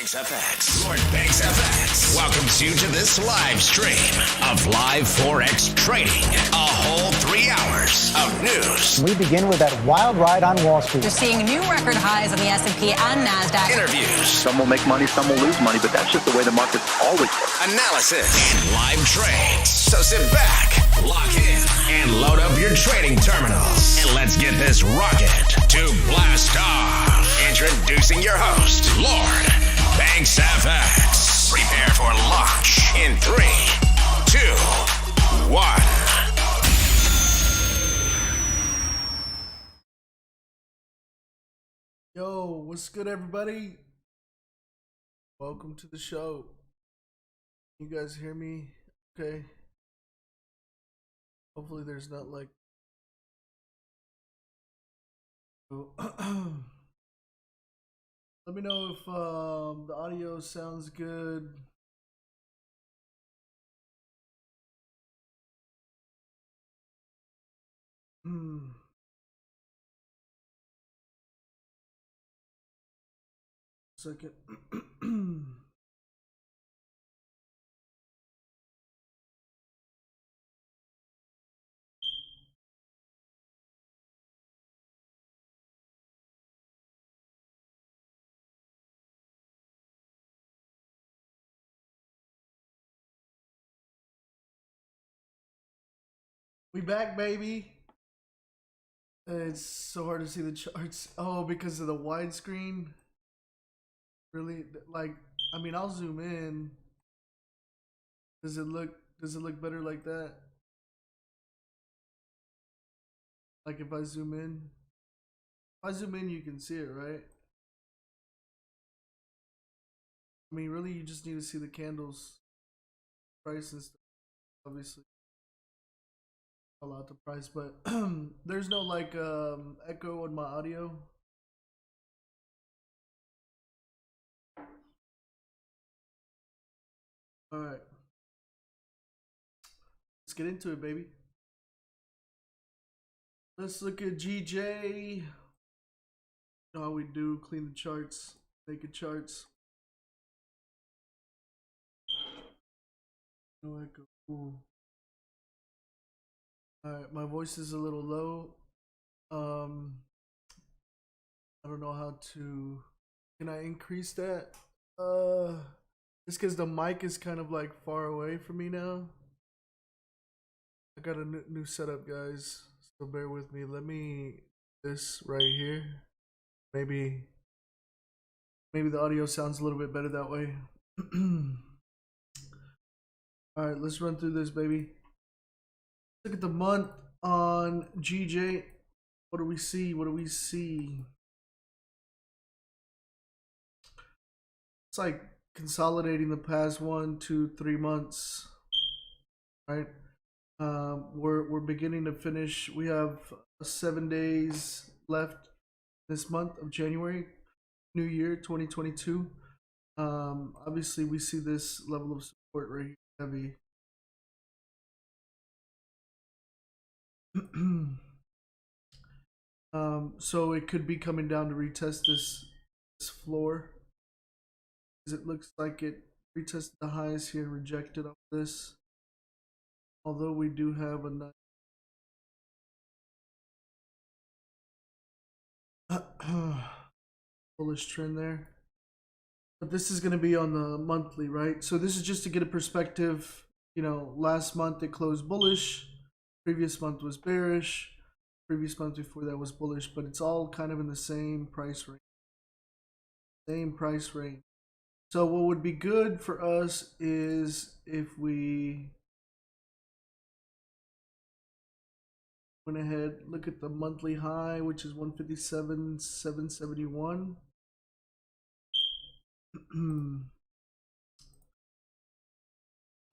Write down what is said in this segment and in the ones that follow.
Banks FX. Lord Banks FX welcomes you to this live stream of live Forex trading. A whole 3 hours of news. We begin with that wild ride on Wall Street. You're seeing new record highs on the S&P and NASDAQ. Interviews. Some will make money, some will lose money, but that's just the way the market's always worked. Analysis. And live trades. So sit back, lock in, and load up your trading terminals. And let's get this rocket to blast off. Introducing your host, Lord Banks FX. Prepare for launch in 3, 2, 1. Yo, what's good, everybody? Welcome to the show. You guys hear me? Okay. Hopefully there's not like... Let me know if the audio sounds good. Second. We back, baby. It's so hard to see the charts. Oh, because of the widescreen. Really, like, I mean, I'll zoom in. Does it look better like that? Like if I zoom in? If I zoom in, you can see it, right? I mean, really, you just need to see the candles, price and stuff, obviously. Call out the price, but there's no like echo on my audio. All right, let's get into it, baby. Let's look at GJ. You know how we do, clean the charts, naked charts. No echo. Cool. Alright, my voice is a little low. I don't know how to... Can I increase that? Just because the mic is kind of like far away from me now. I got a new setup, guys. So bear with me. Let me... This right here. Maybe the audio sounds a little bit better that way. Alright, let's run through this, baby. Look at the month on GJ. What do we see? What do we see? It's like consolidating the past 1, 2, 3 months, right? We're beginning to finish. We have 7 days left this month of January, New Year 2022. Obviously, we see this level of support right here, heavy. So it could be coming down to retest this floor, because it looks like it retested the highs here and rejected off this. Although we do have a nice bullish trend there, but this is going to be on the monthly, right? So this is just to get a perspective. You know, last month it closed bullish. Previous month was bearish. Previous month before that was bullish, but it's all kind of in the same price range. So what would be good for us is if we went ahead, look at the monthly high, which is 157,771.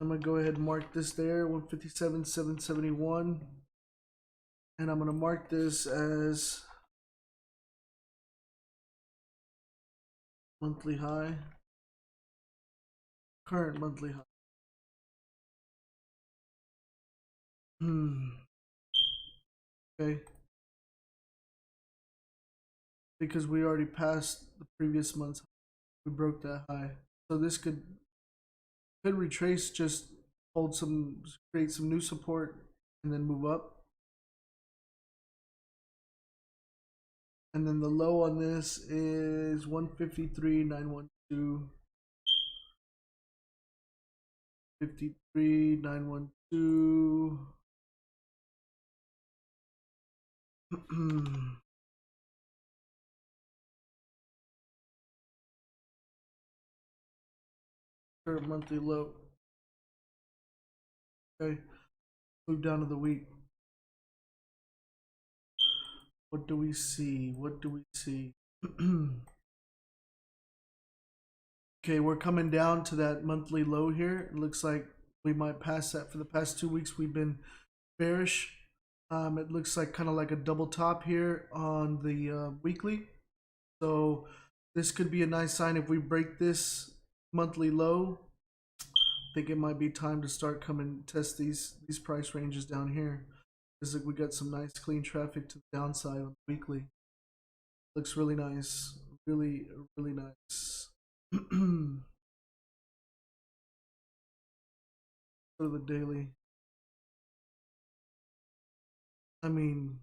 I'm gonna go ahead and mark this there, 157,771. And I'm going to mark this as monthly high, current monthly high. Okay. Because we already passed the previous month's. We broke that high, so this could retrace, just hold some, create some new support, and then move up. And then the low on this is 153.912. 53.912. Current monthly low. Okay, move down to the week. What do we see? What do we see? Okay, we're coming down to that monthly low here. It looks like we might pass that. For the past 2 weeks, we've been bearish. It looks like kind of like a double top here on the weekly. So this could be a nice sign if we break this monthly low. I think it might be time to start coming test these price ranges down here. Because like we got some nice clean traffic to the downside on the weekly. Looks really nice. Really, really nice. Go to the daily. I mean,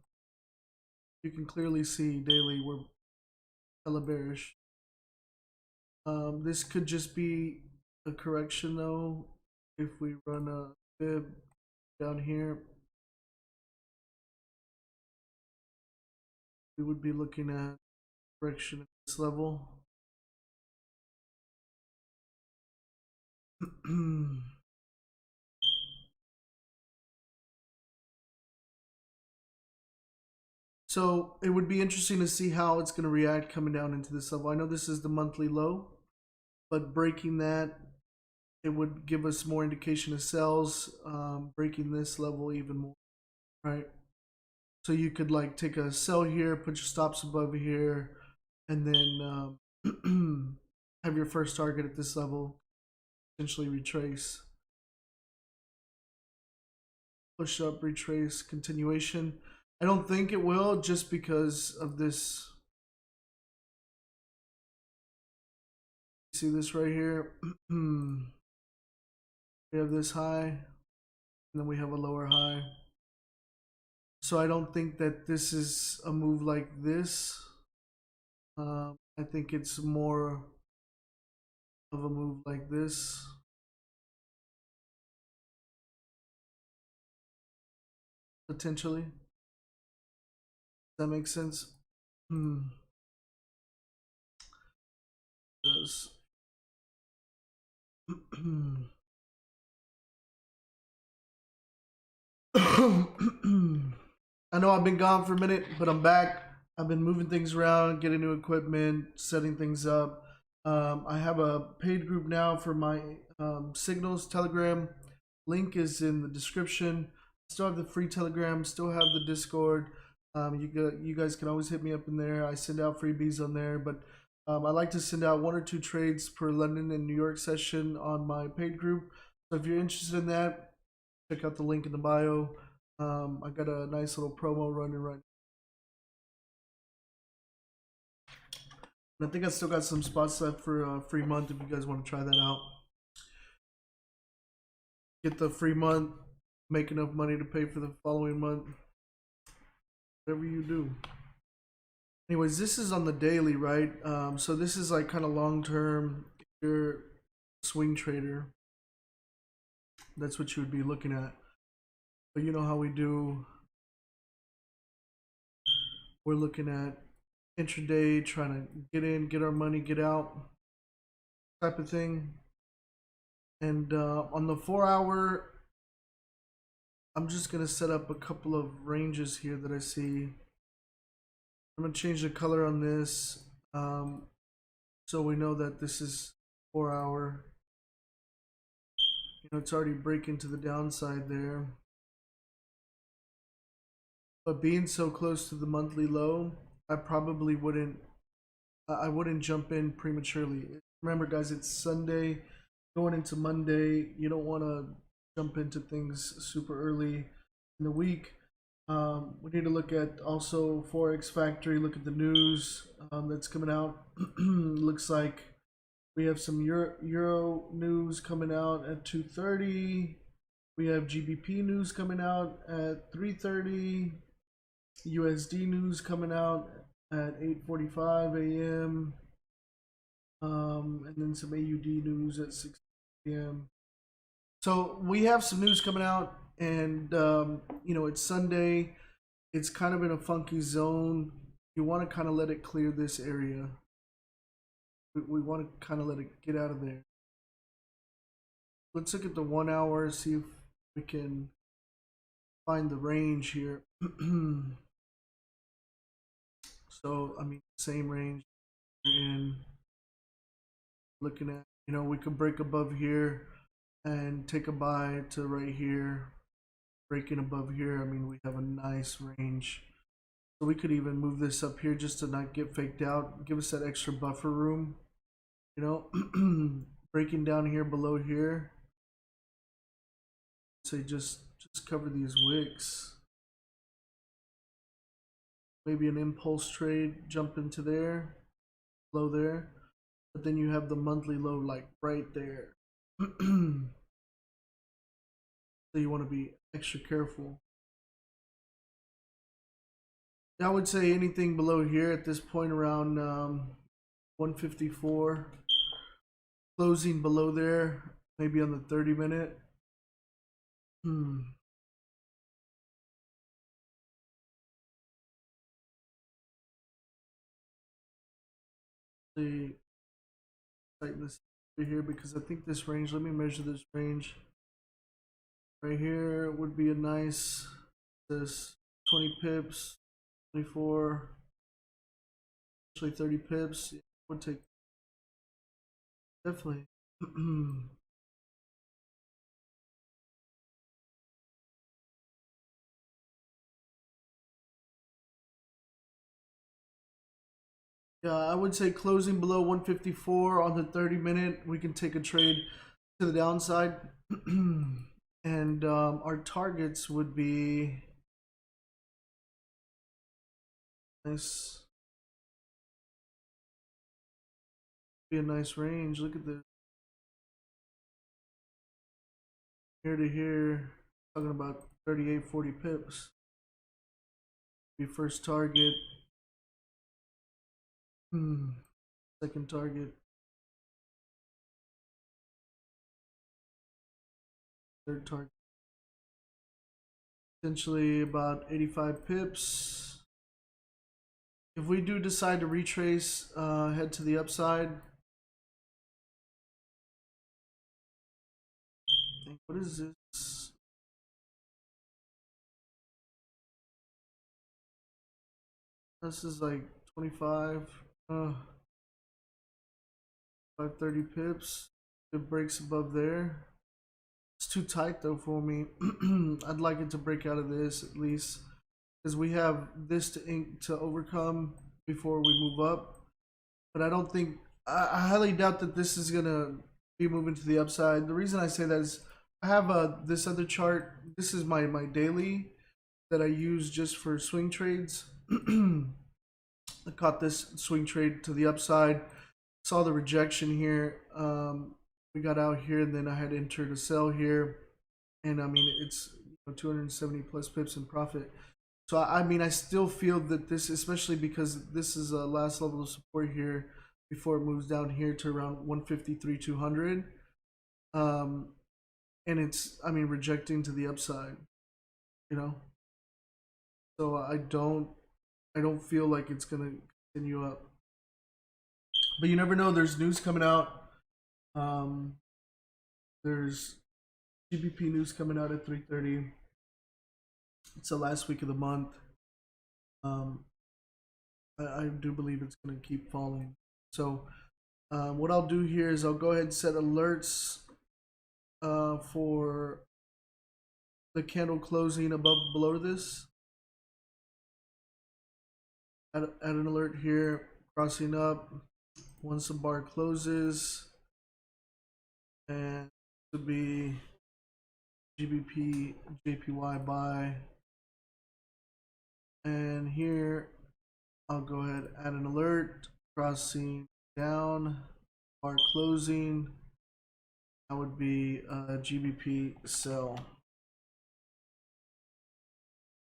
you can clearly see daily we're hella bearish. This could just be a correction though. If we run a fib down here, we would be looking at correction at this level. So it would be interesting to see how it's going to react coming down into this level. I know this is the monthly low, but breaking that, it would give us more indication of sells. Breaking this level even more, right? So you could like take a sell here, put your stops above here, and then have your first target at this level, potentially retrace. Push up, retrace, continuation. I don't think it will, just because of this. See this right here? We have this high, and then we have a lower high. So I don't think that this is a move like this. I think it's more of a move like this. Potentially. Does that make sense? Does. I know I've been gone for a minute, but I'm back. I've been moving things around, getting new equipment, setting things up. I have a paid group now for my Signals Telegram. Link is in the description. Still have the free Telegram, still have the Discord. You guys can always hit me up in there. I send out freebies on there, but I like to send out 1 or 2 trades per London and New York session on my paid group. So if you're interested in that, check out the link in the bio. I got a nice little promo running right now. I think I still got some spots left for a free month if you guys want to try that out. Get the free month, make enough money to pay for the following month. Whatever you do. Anyways, this is on the daily, right? So this is like kind of long term. If you're a swing trader, that's what you would be looking at. But you know how we do. We're looking at intraday, trying to get in, get our money, get out type of thing. And on the 4 hour, I'm just going to set up a couple of ranges here that I see. I'm going to change the color on this so we know that this is 4 hour. You know, it's already breaking to the downside there. But being so close to the monthly low, I probably wouldn't jump in prematurely. Remember guys, it's Sunday going into Monday. You don't want to jump into things super early in the week. We need to look at also Forex Factory, look at the news that's coming out. Looks like We have some Euro news coming out at 2:30. We have GBP news coming out at 3:30. USD news coming out at 8:45 a.m. And then some AUD news at 6 p.m. So we have some news coming out, and you know, it's Sunday. It's kind of in a funky zone. You want to kind of let it clear this area. We want to kind of let it get out of there. Let's look at the 1 hour, see if we can find the range here. So, I mean, same range we're in. Looking at, you know, we could break above here and take a buy to right here. Breaking above here, I mean, we have a nice range. So we could even move this up here just to not get faked out. Give us that extra buffer room. You know, breaking down here below here. Say just cover these wicks. Maybe an impulse trade, jump into there, low there. But then you have the monthly low like right there. So you want to be extra careful. I would say anything below here at this point around 154. Closing below there, maybe on the 30-minute. See, tighten this over here because I think this range, let me measure this range. Right here would be a nice, this 20 pips, 24, actually 30 pips. Yeah, would take, definitely. Yeah, I would say closing below 154 on the 30-minute, we can take a trade to the downside. And our targets would be nice. Be a nice range. Look at this. Here to here, talking about 38, 40 pips. Be first target. Second target. Third target. Essentially about 85 pips. If we do decide to retrace, head to the upside. What is this? This is like 25. 530 pips. It breaks above there. It's too tight though for me. I'd like it to break out of this at least, because we have this to overcome before we move up. But I don't think, I highly doubt that this is gonna be moving to the upside. The reason I say that is I have this other chart. This is my daily that I use just for swing trades. I caught this swing trade to the upside. Saw the rejection here. We got out here, and then I had entered a sell here, and I mean it's 270 plus pips in profit. So I mean I still feel that this, especially because this is a last level of support here before it moves down here to around 153 200, and it's, I mean, rejecting to the upside, you know. So I don't feel like it's gonna continue up. But you never know. There's news coming out. There's GBP news coming out at 3:30. It's the last week of the month. I do believe it's going to keep falling. So what I'll do here is I'll go ahead and set alerts for the candle closing above below this. Add an alert here, crossing up once the bar closes, and to be GBP JPY buy. And here I'll go ahead and add an alert crossing down our closing, that would be GBP sell.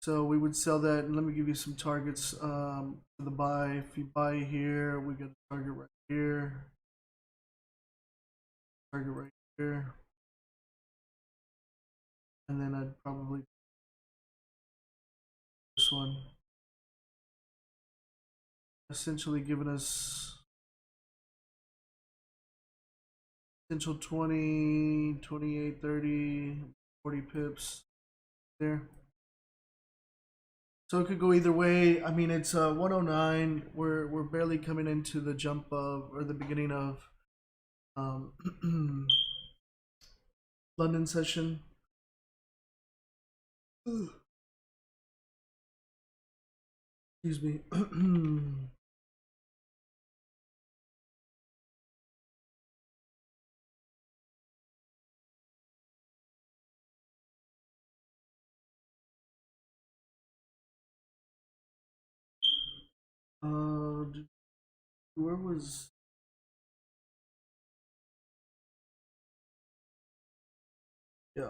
So we would sell that, and let me give you some targets for the buy. If you buy here, we get a target right here, target right here, and then I'd probably this one, essentially giving us potential 20, 28, 30, 40 pips there. So it could go either way. I mean, it's 109. We're barely coming into the jump of, or the beginning of London session. Excuse me. Where was yeah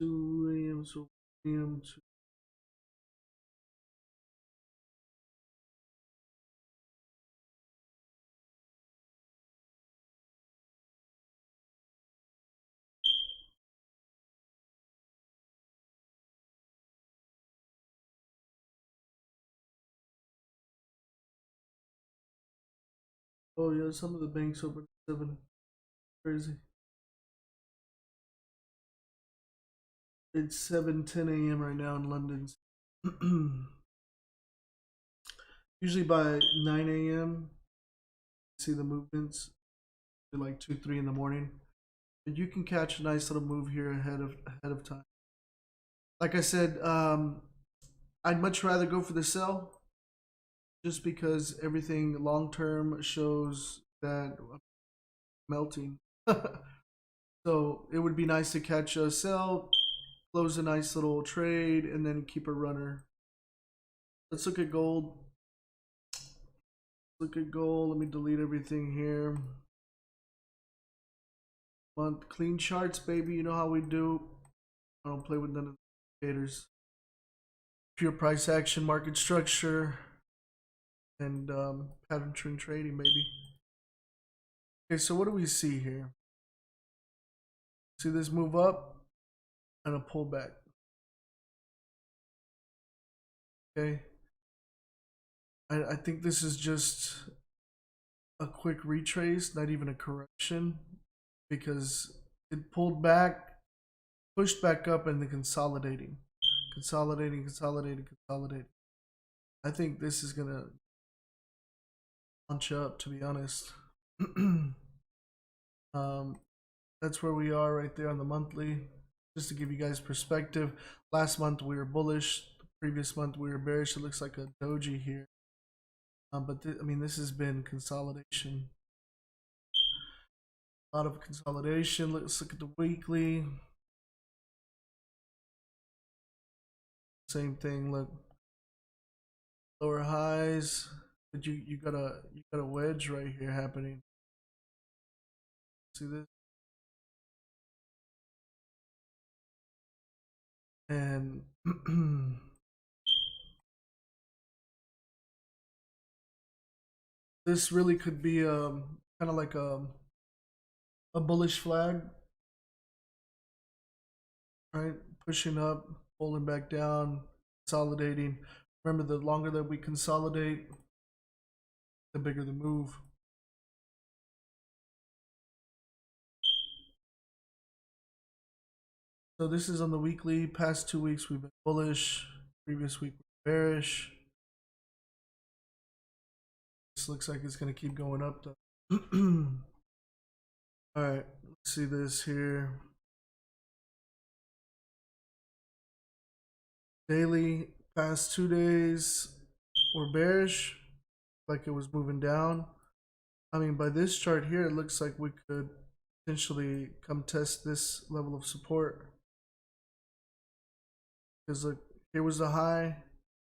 2 a.m. so a.m. to oh yeah, some of the banks open at 7. Crazy. It's 7:10 a.m. right now in London. Usually by 9 a.m. see the movements like 2, 3 in the morning. And you can catch a nice little move here ahead of time. Like I said, I'd much rather go for the sell, just because everything long term shows that melting. So it would be nice to catch a sell, close a nice little trade, and then keep a runner. Let's look at gold. Look at gold. Let me delete everything here. Want clean charts, baby. You know how we do. I don't play with none of the indicators. Pure price action, market structure, and pattern trend trading, baby. Okay, so what do we see here? See this move up and a pullback. Okay. I think this is just a quick retrace, not even a correction, because it pulled back, pushed back up, and then consolidating. I think this is gonna launch up, to be honest. That's where we are right there on the monthly. Just to give you guys perspective, last month we were bullish, the previous month we were bearish. It looks like a doji here, but I mean, this has been consolidation, a lot of consolidation. Let's look at the weekly. Same thing. Look, lower highs, but you got a wedge right here happening. See this? And this really could be kind of like a bullish flag, right? Pushing up, pulling back down, consolidating. Remember, the longer that we consolidate, the bigger the move. So this is on the weekly. Past 2 weeks we've been bullish. Previous week we were bearish. This looks like it's going to keep going up though. All right, let's see this here. Daily, past 2 days were bearish, like it was moving down. I mean, by this chart here, it looks like we could potentially come test this level of support. Because look, here was the high,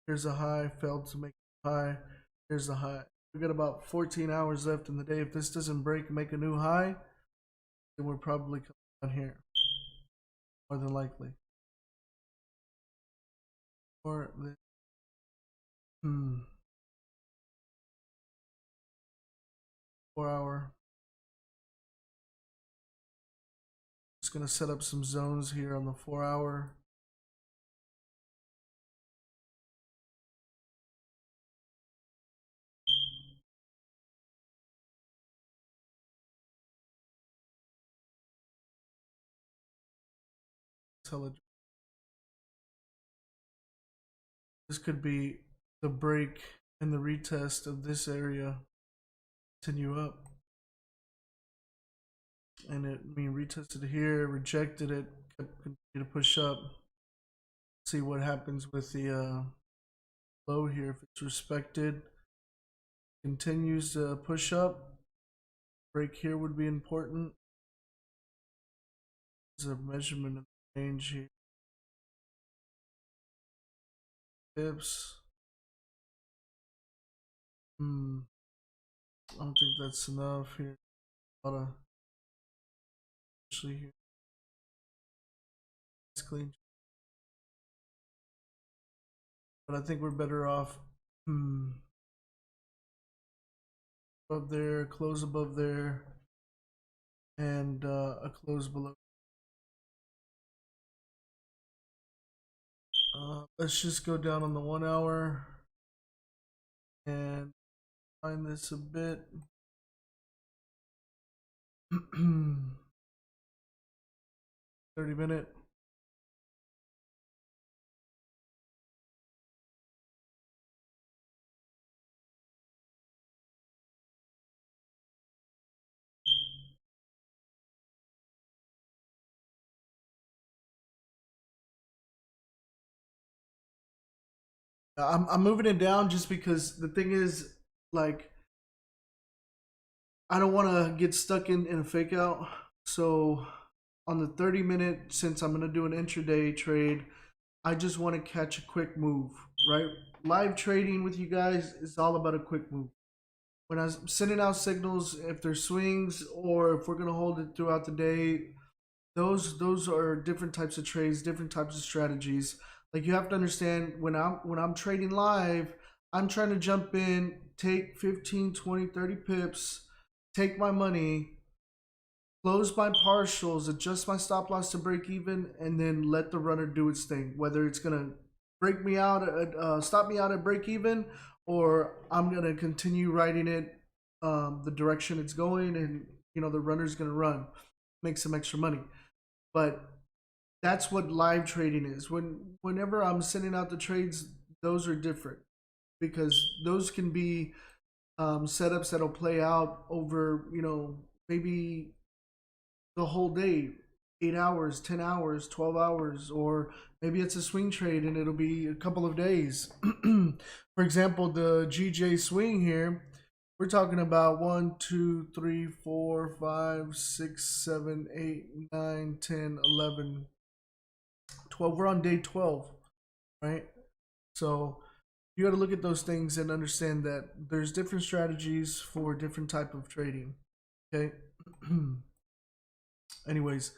here's a high, failed to make a high, here's the high. We got about 14 hours left in the day. If this doesn't break and make a new high, then we're probably coming down here, more than likely. Or the 4 hour. Just gonna set up some zones here on the 4 hour. This could be the break and the retest of this area. Continue up. And retested here, rejected it, continue to push up. See what happens with the low here. If it's respected, continues to push up. Break here would be important. There's a measurement of the range here. Pips. I don't think that's enough here. A lot of actually here. It's clean. But I think we're better off above there, close above there, and a close below. Let's just go down on the 1 hour and find this a bit. 30-minute. I'm moving it down just because the thing is, like, I don't want to get stuck in a fake out. So on the 30-minute, since I'm going to do an intraday trade, I just want to catch a quick move, right? Live trading with you guys is all about a quick move. When I'm sending out signals, if there's swings or if we're going to hold it throughout the day, those are different types of trades, different types of strategies. Like, you have to understand, when I'm trading live, I'm trying to jump in, take 15, 20, 30 pips, take my money, close my partials, adjust my stop loss to break even, and then let the runner do its thing. Whether it's gonna break me out, stop me out at break even, or I'm gonna continue riding it the direction it's going, and the runner's gonna run, make some extra money. But that's what live trading is. Whenever I'm sending out the trades, those are different, because those can be setups that'll play out over, maybe the whole day, 8 hours, 10 hours, 12 hours, or maybe it's a swing trade and it'll be a couple of days. For example, the GJ swing here, we're talking about 1, 2, 3, 4, 5, 6, 7, 8, 9, 10, 11, 12. We're on day 12, right? So you got to look at those things and understand that there's different strategies for different type of trading. Okay. Anyways,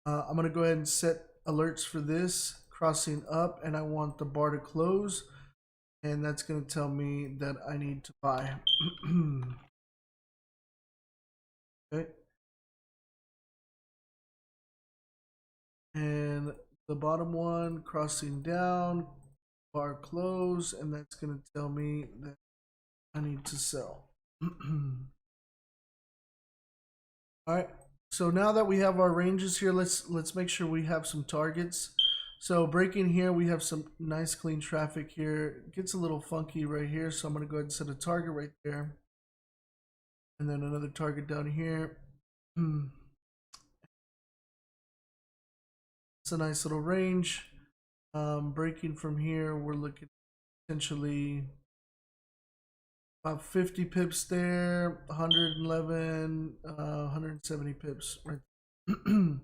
I'm gonna go ahead and set alerts for this crossing up, and I want the bar to close, and that's gonna tell me that I need to buy. Okay. And the bottom one crossing down, bar close, and that's gonna tell me that I need to sell. All right. So now that we have our ranges here, let's make sure we have some targets. So breaking here, we have some nice clean traffic here. It gets a little funky right here, so I'm gonna go ahead and set a target right there, and then another target down here. It's a nice little range. Breaking from here, we're looking potentially about 50 pips there, 111, 170 pips right there.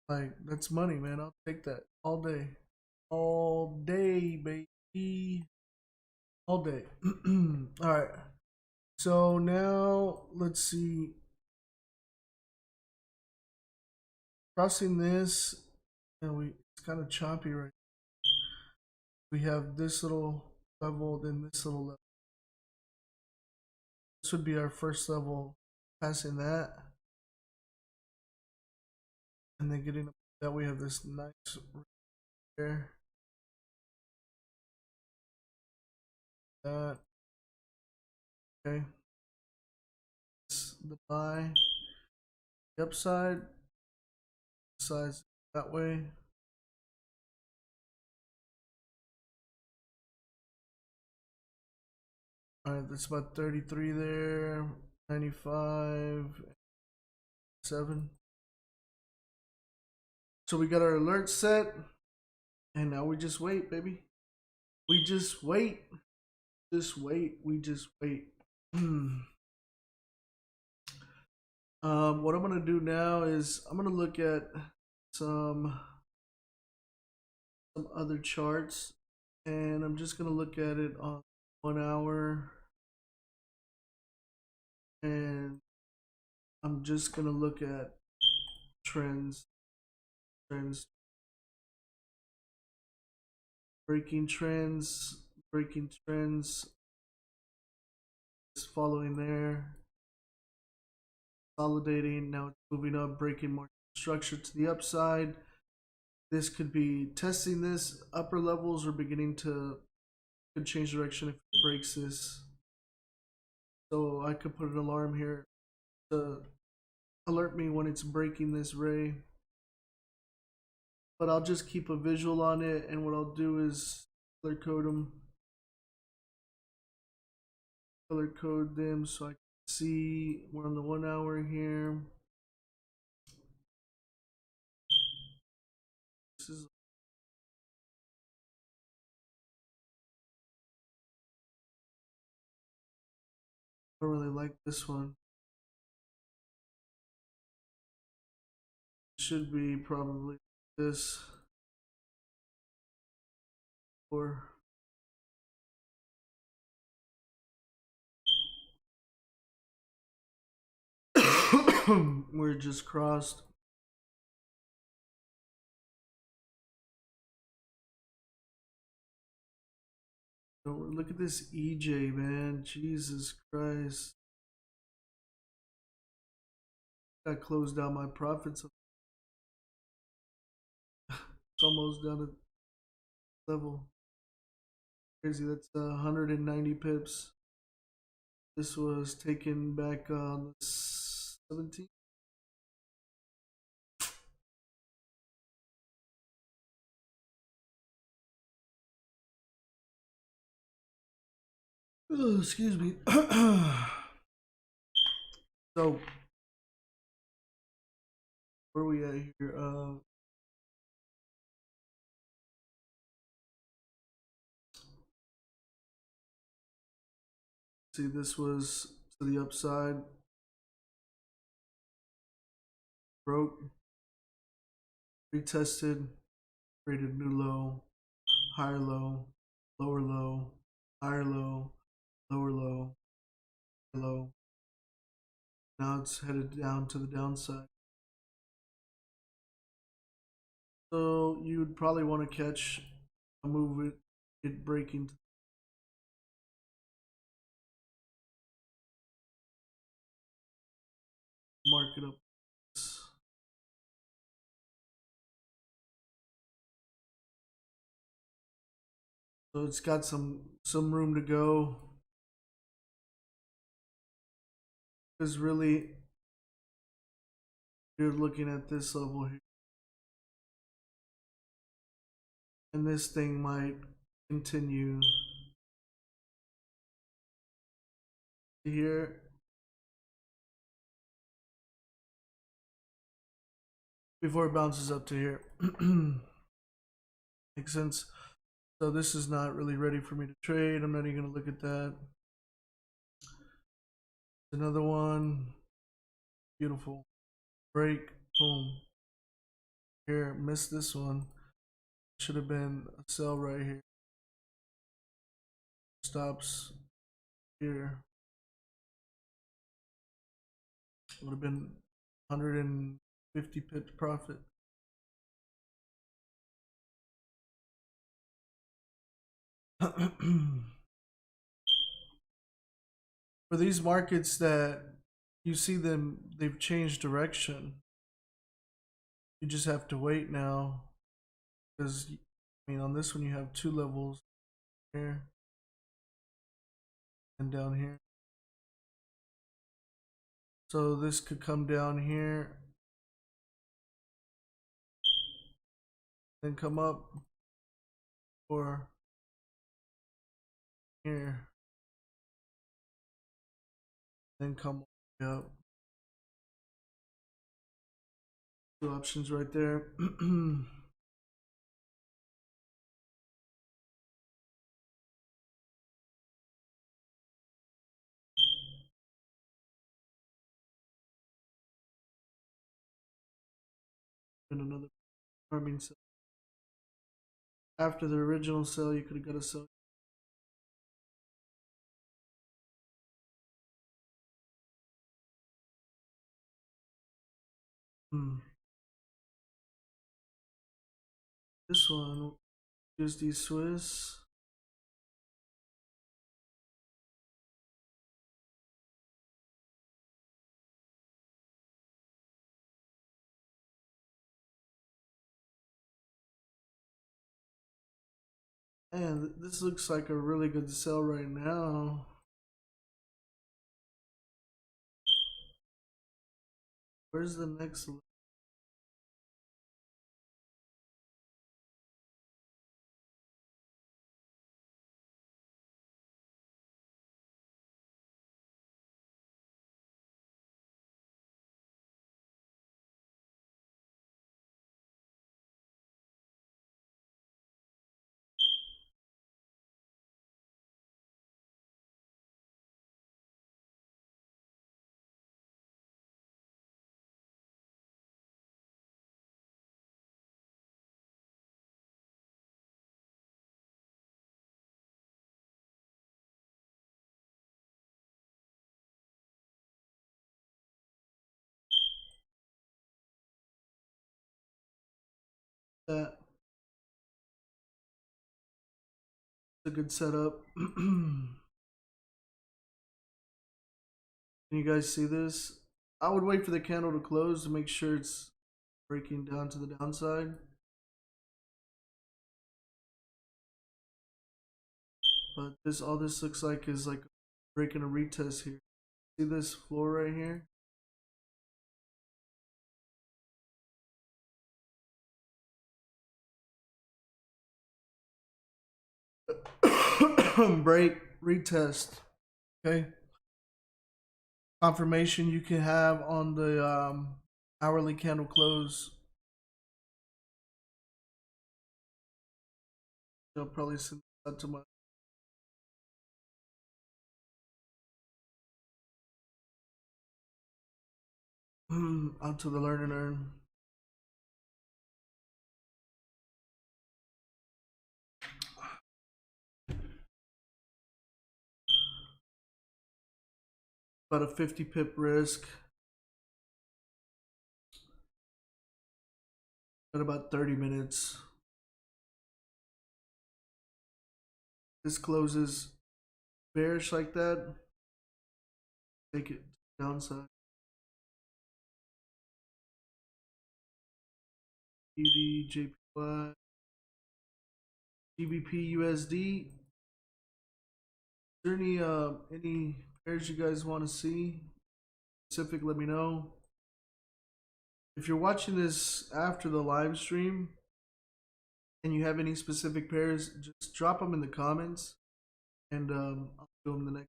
Like, that's money, man. I'll take that all day. All day, baby. All day. All right. So now let's see. Crossing this, and it's kind of choppy right. We have this little level, then this little level. This would be our first level. Passing that, and then getting up that we have this nice there. That okay. This, the buy, the upside, size that way. All right, that's about 33 there, 95, 7. So we got our alert set, and now we just wait, baby. We just wait. Just wait. We just wait. What I'm gonna do now is I'm gonna look at some other charts, and I'm just gonna look at it on 1 hour, and I'm just gonna look at trends, breaking trends, is following there, consolidating. Now it's moving up, breaking more structure to the upside. This could be testing this upper levels or beginning to could change direction if it breaks this. So I could put an alarm here to alert me when it's breaking this ray. But I'll just keep a visual on it, and what I'll do is color code them, so I can see we're on the 1 hour here. This is I don't really like this one. Should be probably this or where it just crossed. Look at this EJ, man. Jesus Christ. I closed down my profits. It's almost down to level. Crazy. That's 190 pips. This was taken back on the 17th. Oh, excuse me. So, where are we at here? See, this was to the upside. Broke. Retested. Created new low. Higher low. Lower low. Higher low. Lower low. Low. Now it's headed down to the downside. So you would probably want to catch a move it breaking. Mark it up. So it's got some room to go. Because really, you're looking at this level here, and this thing might continue here before it bounces up to here. Makes sense. So this is not really ready for me to trade. I'm not even gonna look at that. Another one. Beautiful. Break. Boom. Here, missed this one. Should have been a sell right here. Stops here. Would have been 150 pips profit. For these markets that you see them, they've changed direction. You just have to wait now, because I mean, on this one you have two levels here and down here. So this could come down here, then come up, or here, then come up. Two options right there. And another farming sell. After the original sell, you could have got a sell. This one, USD Swiss. And this looks like a really good sell right now. Where's the next? That a good setup. Can you guys see this? I would wait for the candle to close to make sure it's breaking down to the downside. But this, all this looks like is like breaking a retest here. See this floor right here? Break, retest. Okay. Confirmation you can have on the hourly candle close. I'll probably send that to my onto the learn and earn. About a 50 pip risk at about 30 minutes. This closes bearish like that, take it downside. UD, JPY, GBP, USD. Is there any pairs you guys want to see? Specific, let me know. If you're watching this after the live stream and you have any specific pairs, just drop them in the comments, and I'll do them the next.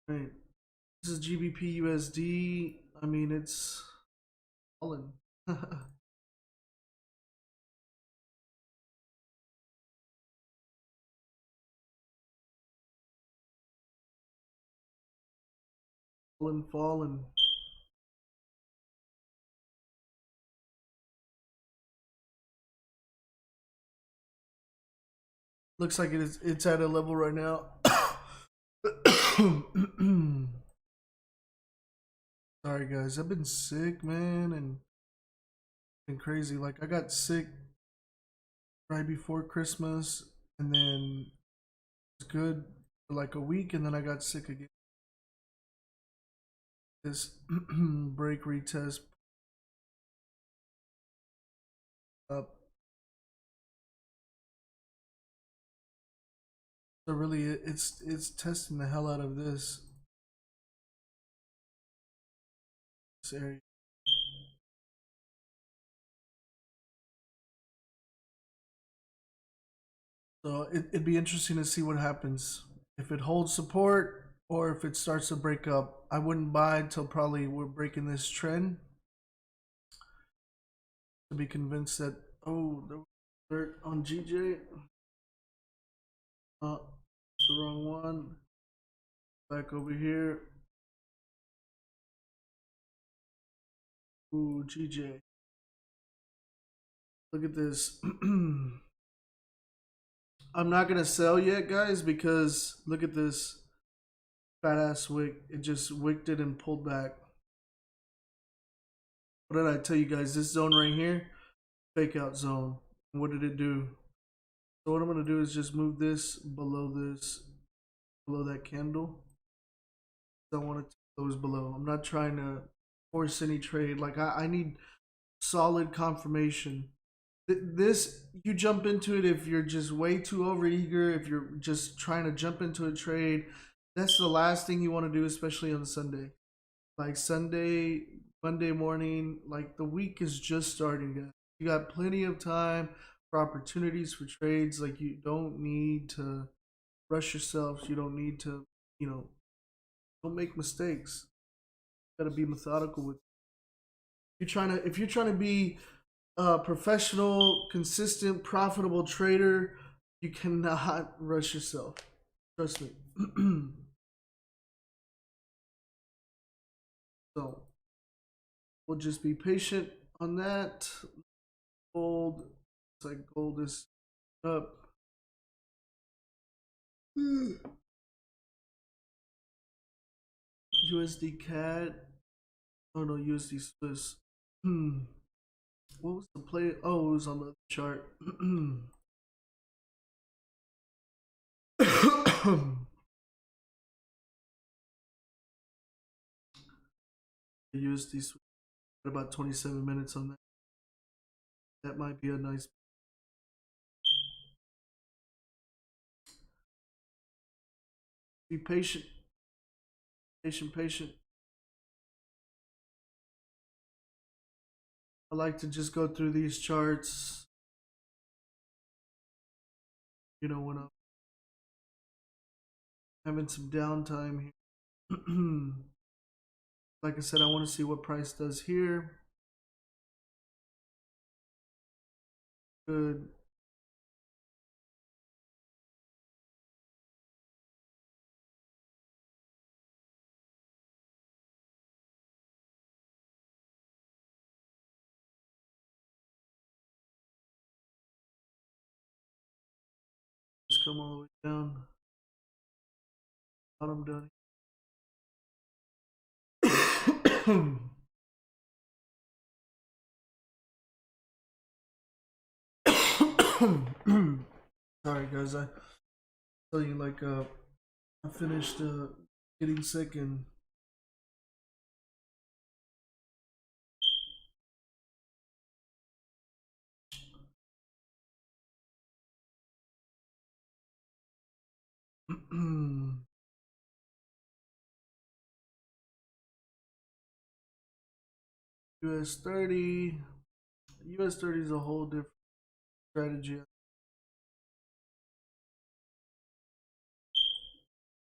Right. This is GBP USD. I mean, it's falling. Fallen. Looks like it's at a level right now. Sorry guys, I've been sick, man, and been crazy. Like I got sick right before Christmas, and then it was good for like a week, and then I got sick again. This break retest up. So really, it's testing the hell out of this area. So it'd be interesting to see what happens if it holds support or if it starts to break up. I wouldn't buy until probably we're breaking this trend to be convinced that the alert on GJ. It's the wrong one. Back over here. Ooh, GJ. Look at this. I'm not gonna sell yet, guys, because look at this fat ass wick. It just wicked it and pulled back. What did I tell you guys? This zone right here, fake out zone. What did it do? So what I'm gonna do is just move this, below that candle. I want it to close below. I'm not trying to force any trade. Like I need solid confirmation. This, you jump into it if you're just way too overeager, if you're just trying to jump into a trade. That's the last thing you want to do, especially on Sunday. Like Sunday, Monday morning, like the week is just starting, guys. You got plenty of time for opportunities for trades. Like you don't need to rush yourself. You don't need to, don't make mistakes. You gotta be methodical with it. If you're trying to be a professional, consistent, profitable trader, you cannot rush yourself. Trust me. So we'll just be patient on that. Gold, it's like gold is up. USD CAD. Oh no, USD Swiss. What was the play? Oh, it was on the chart. USD Swiss. About 27 minutes on that. That might be a nice. Be patient. Patient. I like to just go through these charts, when I'm having some downtime here. Like I said, I want to see what price does here. Good. Just come all the way down. Bottom down. Sorry guys, I tell you, like I finished getting sick, and US 30 US 30 is a whole different strategy.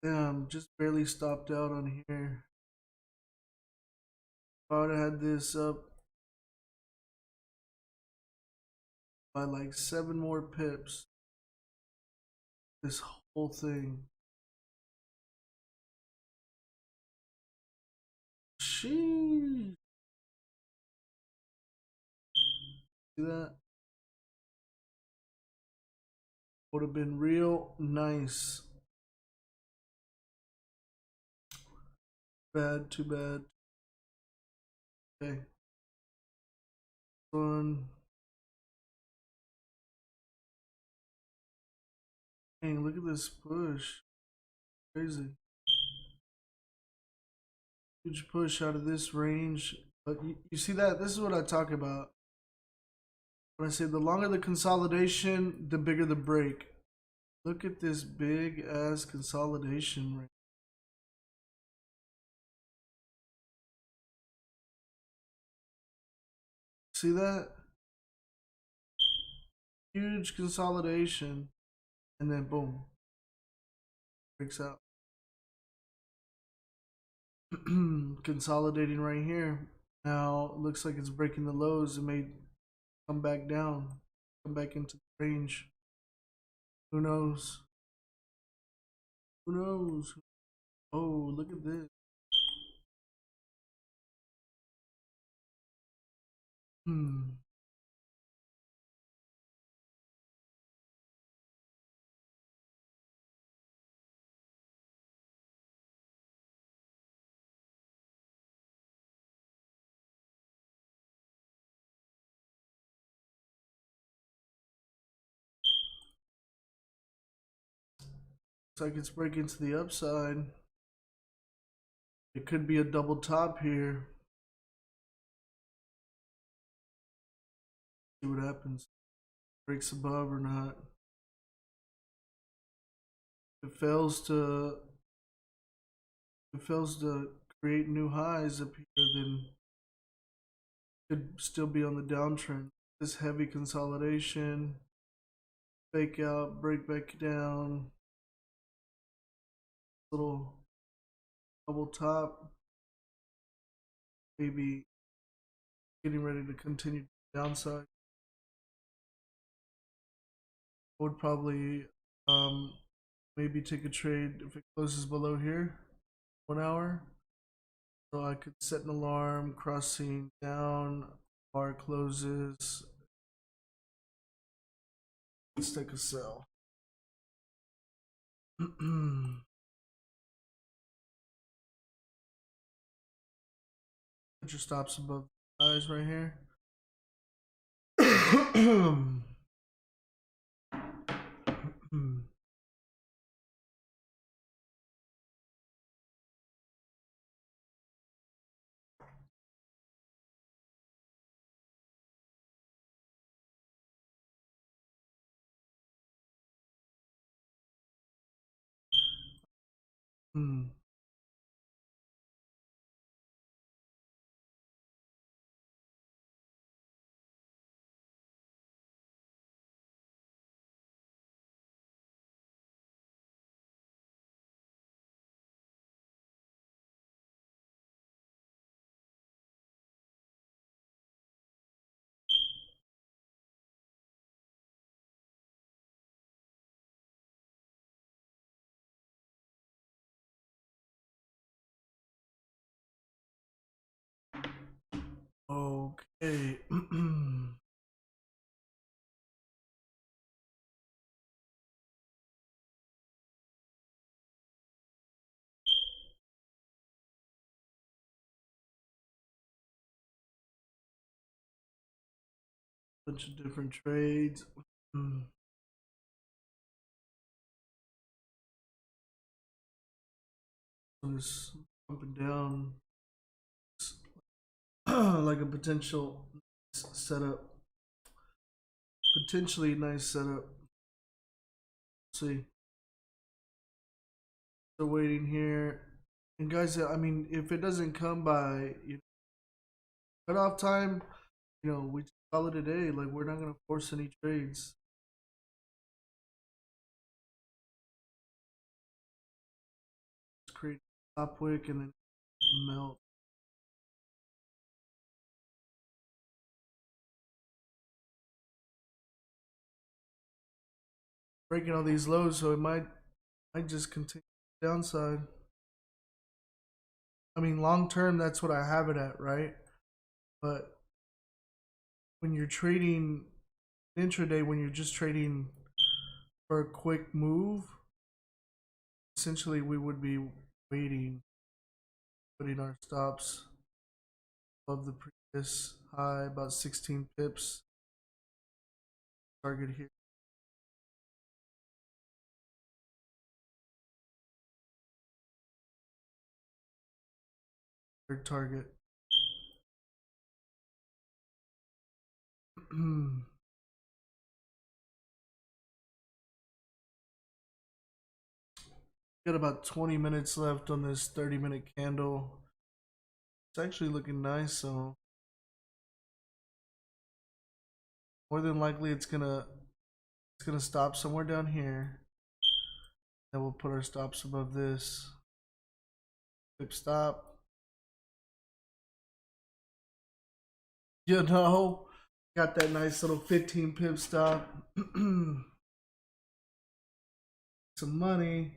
Damn, just barely stopped out on here. I would have had this up by like 7 more pips. This whole thing. Sheesh. See that? Would have been real nice. Bad, too bad. Okay. One. Dang, look at this push. Crazy. Huge push out of this range. But you see that? This is what I talk about. When I say the longer the consolidation, the bigger the break. Look at this big ass consolidation range. See that? Huge consolidation. And then boom. Breaks out. Consolidating right here. Now it looks like it's breaking the lows. It may come back down. Come back into the range. Who knows? Who knows? Oh, look at this. Hmm. Looks like it's breaking to the upside. It could be a double top here. See what happens. Breaks above or not. If it fails to create new highs up here, then it could still be on the downtrend. This heavy consolidation, fake out, break back down, little double top, maybe getting ready to continue downside. I would probably maybe take a trade if it closes below here, 1 hour. So I could set an alarm, crossing down, bar closes. Let's take a sell. Put your stops above the eyes right here. Okay. Bunch of different trades. This up and down like a potential setup. Potentially nice setup. Let's see. Still waiting here. And guys, I mean, if it doesn't come by cutoff time, we call it a day. Like, we're not gonna force any trades. Just create a stop wick and then melt. Breaking all these lows, so it might just continue downside. I mean, long term, that's what I have it at, right? But when you're trading intraday, when you're just trading for a quick move, essentially we would be waiting, putting our stops above the previous high, about 16 pips. Target here. Third target. Got about 20 minutes left on this 30-minute candle. It's actually looking nice, so more than likely it's gonna stop somewhere down here. Then we'll put our stops above this. Pip stop. You know, got that nice little 15 pip stop. Some money.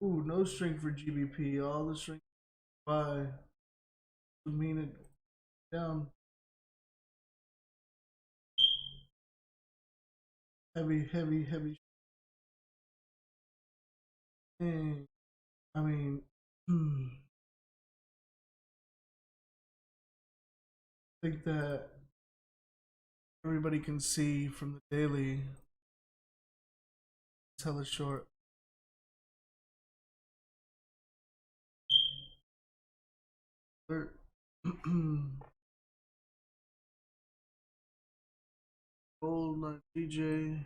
Ooh, no strength for GBP. All the strength by would mean it down. Heavy. Dang. I mean, I think that everybody can see from the daily. It's hella short. Gold, not DJ.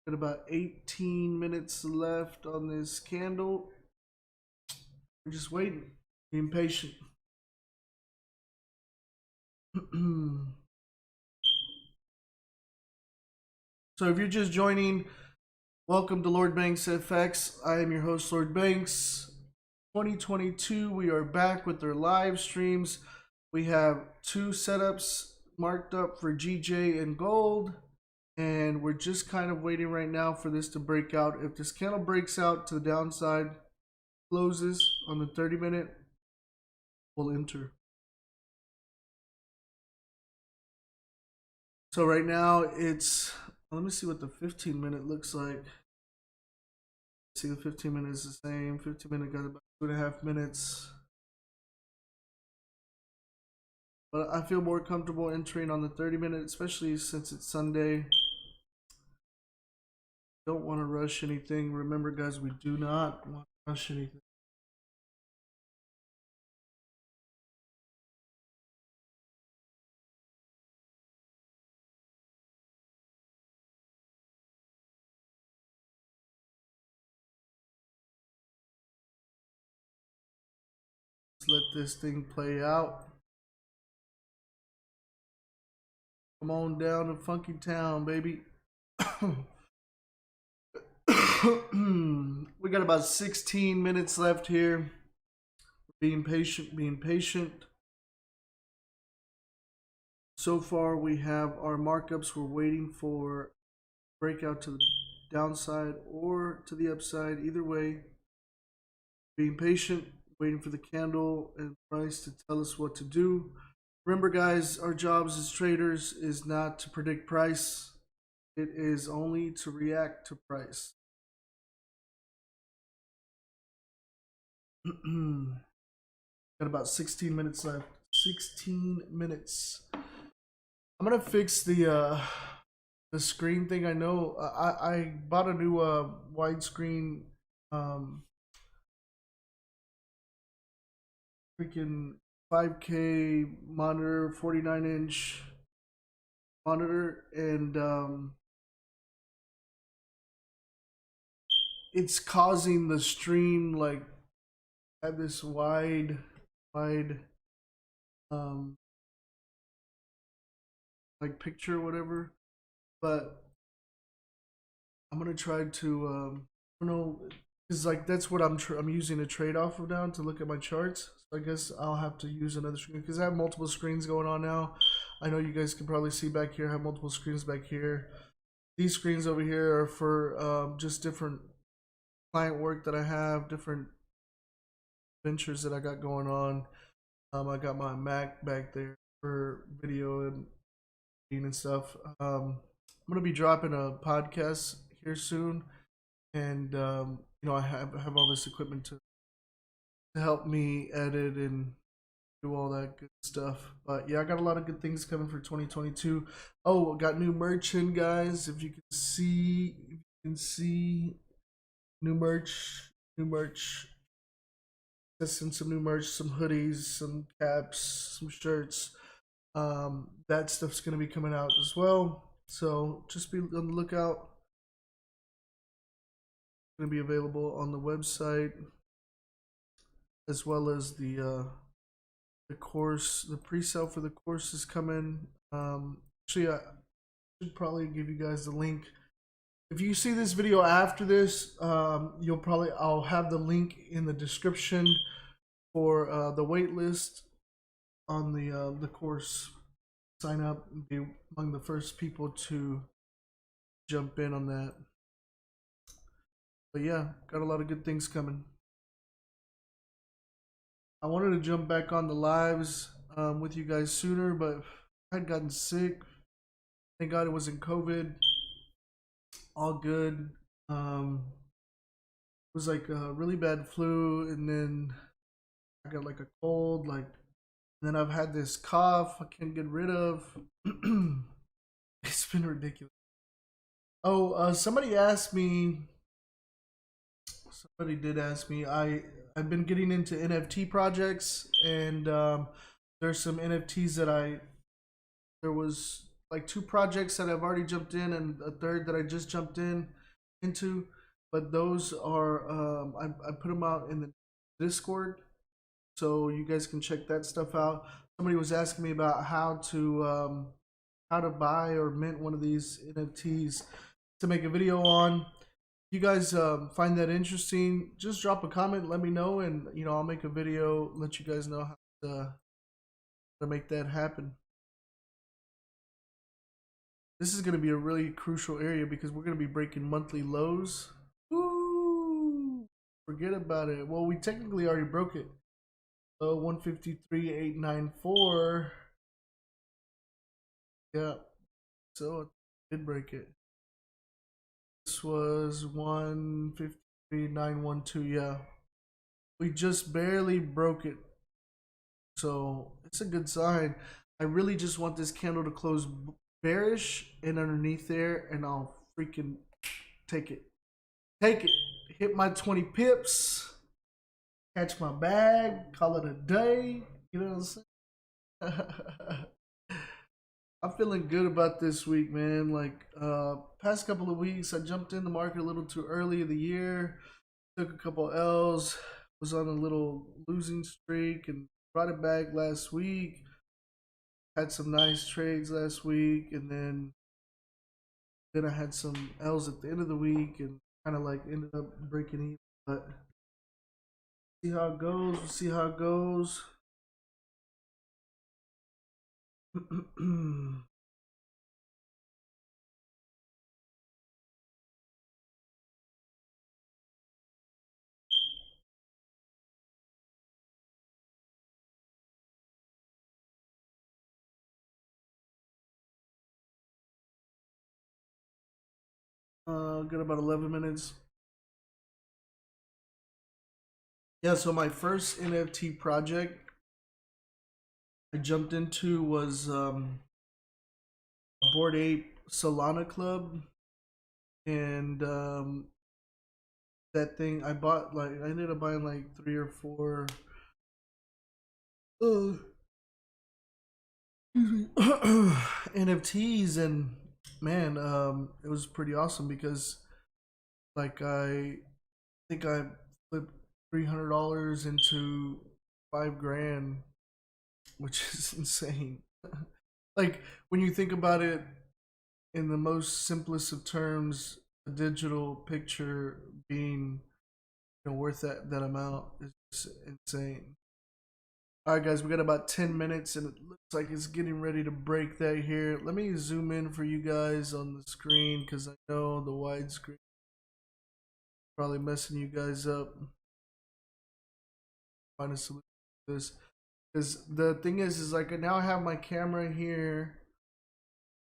Got about 18 minutes left on this candle. We're just waiting, being patient. So if you're just joining, welcome to Lord Banks FX. I am your host, Lord Banks. 2022, we are back with our live streams. We have 2 setups marked up for GJ and gold, and we're just kind of waiting right now for this to break out. If this candle breaks out to the downside, closes on the 30-minute, we'll enter. So right now it's, let me see what the 15-minute looks like. See, the 15-minute is the same. 15-minute got about 2.5 minutes. But I feel more comfortable entering on the 30-minute, especially since it's Sunday. Don't want to rush anything. Remember, guys, we do not want to rush anything. Let's let this thing play out. Come on down to Funky Town, baby. We got about 16 minutes left here. Being patient. So far, we have our markups. We're waiting for breakout to the downside or to the upside. Either way, being patient, waiting for the candle and price to tell us what to do. Remember, guys, our jobs as traders is not to predict price. It is only to react to price. Got about 16 minutes left. 16 minutes. I'm gonna fix the screen thing. I know I bought a new widescreen freaking 5K monitor, 49-inch monitor, and it's causing the stream like have this wide um like picture or whatever. But I'm gonna try to I don't know, because like that's what I'm using a trade off of now to look at my charts. So I guess I'll have to use another screen because I have multiple screens going on now. I know you guys can probably see back here. I have multiple screens back here. These screens over here are for just different client work that I have, different ventures that I got going on. I got my Mac back there for video and stuff. I'm gonna be dropping a podcast here soon, and you know I have all this equipment to help me edit and do all that good stuff. But yeah, I got a lot of good things coming for 2022. Oh, I got new merch in, guys. If you can see new merch. Testing some new merch, some hoodies, some caps, some shirts. That stuff's gonna be coming out as well. So just be on the lookout. It's gonna be available on the website as well as the course. The pre-sale for the course is coming. Actually, I should probably give you guys the link. If you see this video after this, I'll have the link in the description for the wait list on the course. Sign up and be among the first people to jump in on that. But yeah, got a lot of good things coming. I wanted to jump back on the lives with you guys sooner, but I had gotten sick. Thank God it wasn't COVID. All good. It was like a really bad flu, and then I got like a cold, like, and then I've had this cough I can't get rid of. It's been ridiculous. Oh, somebody did ask me. I've been getting into NFT projects, and there's some NFTs that there was like 2 projects that I've already jumped in, and a third that I just jumped into. But those are I put them out in the Discord, so you guys can check that stuff out. Somebody was asking me about how to buy or mint one of these NFTs to make a video on. If you guys find that interesting, just drop a comment, let me know, and you know I'll make a video, let you guys know how to make that happen. This is going to be a really crucial area because we're going to be breaking monthly lows. Woo! Forget about it. Well, we technically already broke it. 153.894. Yeah, so it did break it. This was 153.912. Yeah, we just barely broke it, so it's a good sign. I really just want this candle to close bearish and underneath there, and I'll freaking take it. Hit my 20 pips, catch my bag, call it a day. You know what I'm saying? I'm feeling good about this week, man. Like past couple of weeks, I jumped in the market a little too early in the year, took a couple L's, was on a little losing streak, and brought it back last week. Had some nice trades last week, and then I had some L's at the end of the week, and kind of like ended up breaking even. But see how it goes. We'll see how it goes. Got about 11 minutes. Yeah, so my first NFT project I jumped into was Bored Ape Solana Club, and that thing I bought, like I ended up buying like 3 or 4 NFTs, and man, it was pretty awesome because like I think I flipped $300 into 5 grand, which is insane. Like when you think about it in the most simplest of terms, a digital picture being worth that amount is just insane. All right, guys, we got about 10 minutes, and it looks like it's getting ready to break that here. Let me zoom in for you guys on the screen because I know the widescreen probably messing you guys up. Find a solution to this because the thing is like now I have my camera here.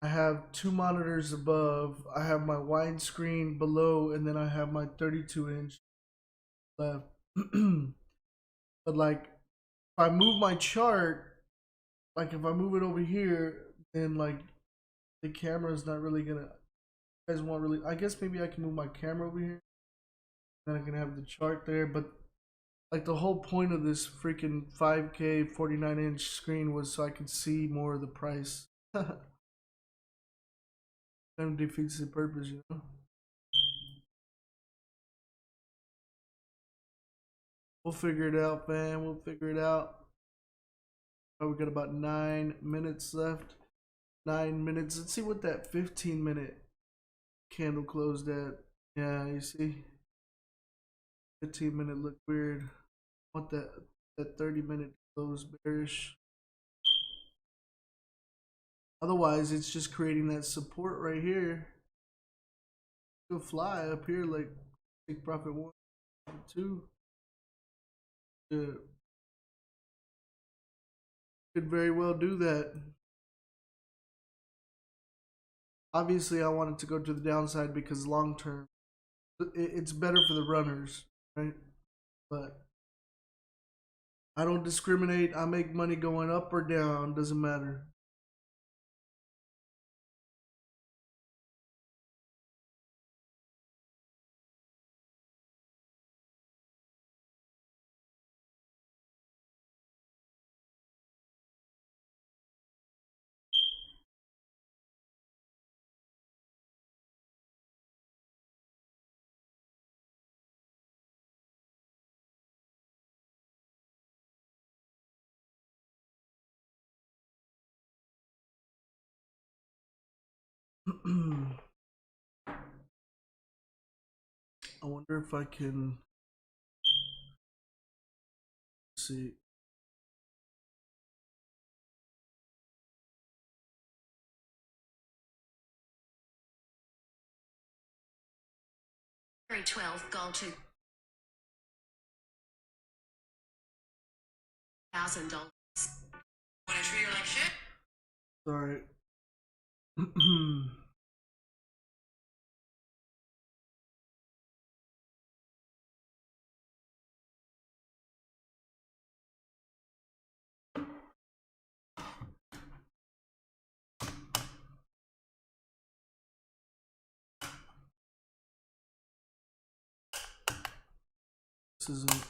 I have 2 monitors above. I have my widescreen below, and then I have my 32-inch left. But like, if I move my chart, like if I move it over here, then like the camera is not really gonna. You guys want really? I guess maybe I can move my camera over here, then I can have the chart there. But like the whole point of this freaking 5K 49-inch screen was so I could see more of the price. Kind of defeats the purpose, you know. We'll figure it out, man. We'll figure it out. Oh, we got about 9 minutes left. 9 minutes. Let's see what that 15-minute candle closed at. Yeah, you see, 15-minute look weird. I want that 30-minute close bearish. Otherwise, it's just creating that support right here. Go fly up here like take profit 1, 2. Yeah. Could very well do that. Obviously, I want it to go to the downside because long term, it's better for the runners, right? But I don't discriminate. I make money going up or down. Doesn't matter. I wonder if I can see. Very 12 gold $2,000. Want to treat her like shit? Sorry. This isn't.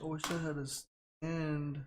I wish I had a stand.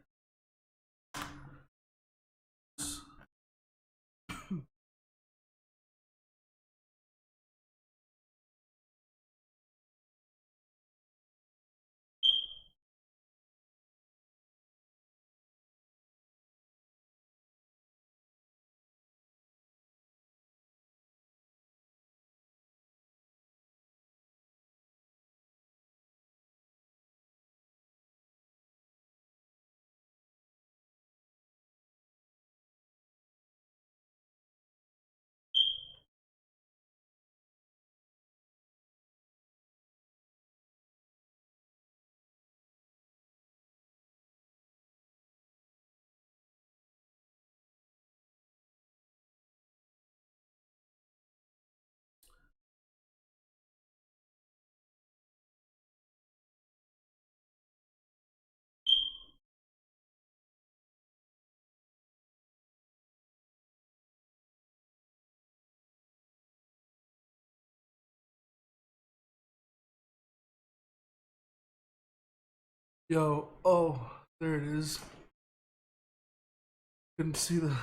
Yo, oh, there it is. Couldn't see the.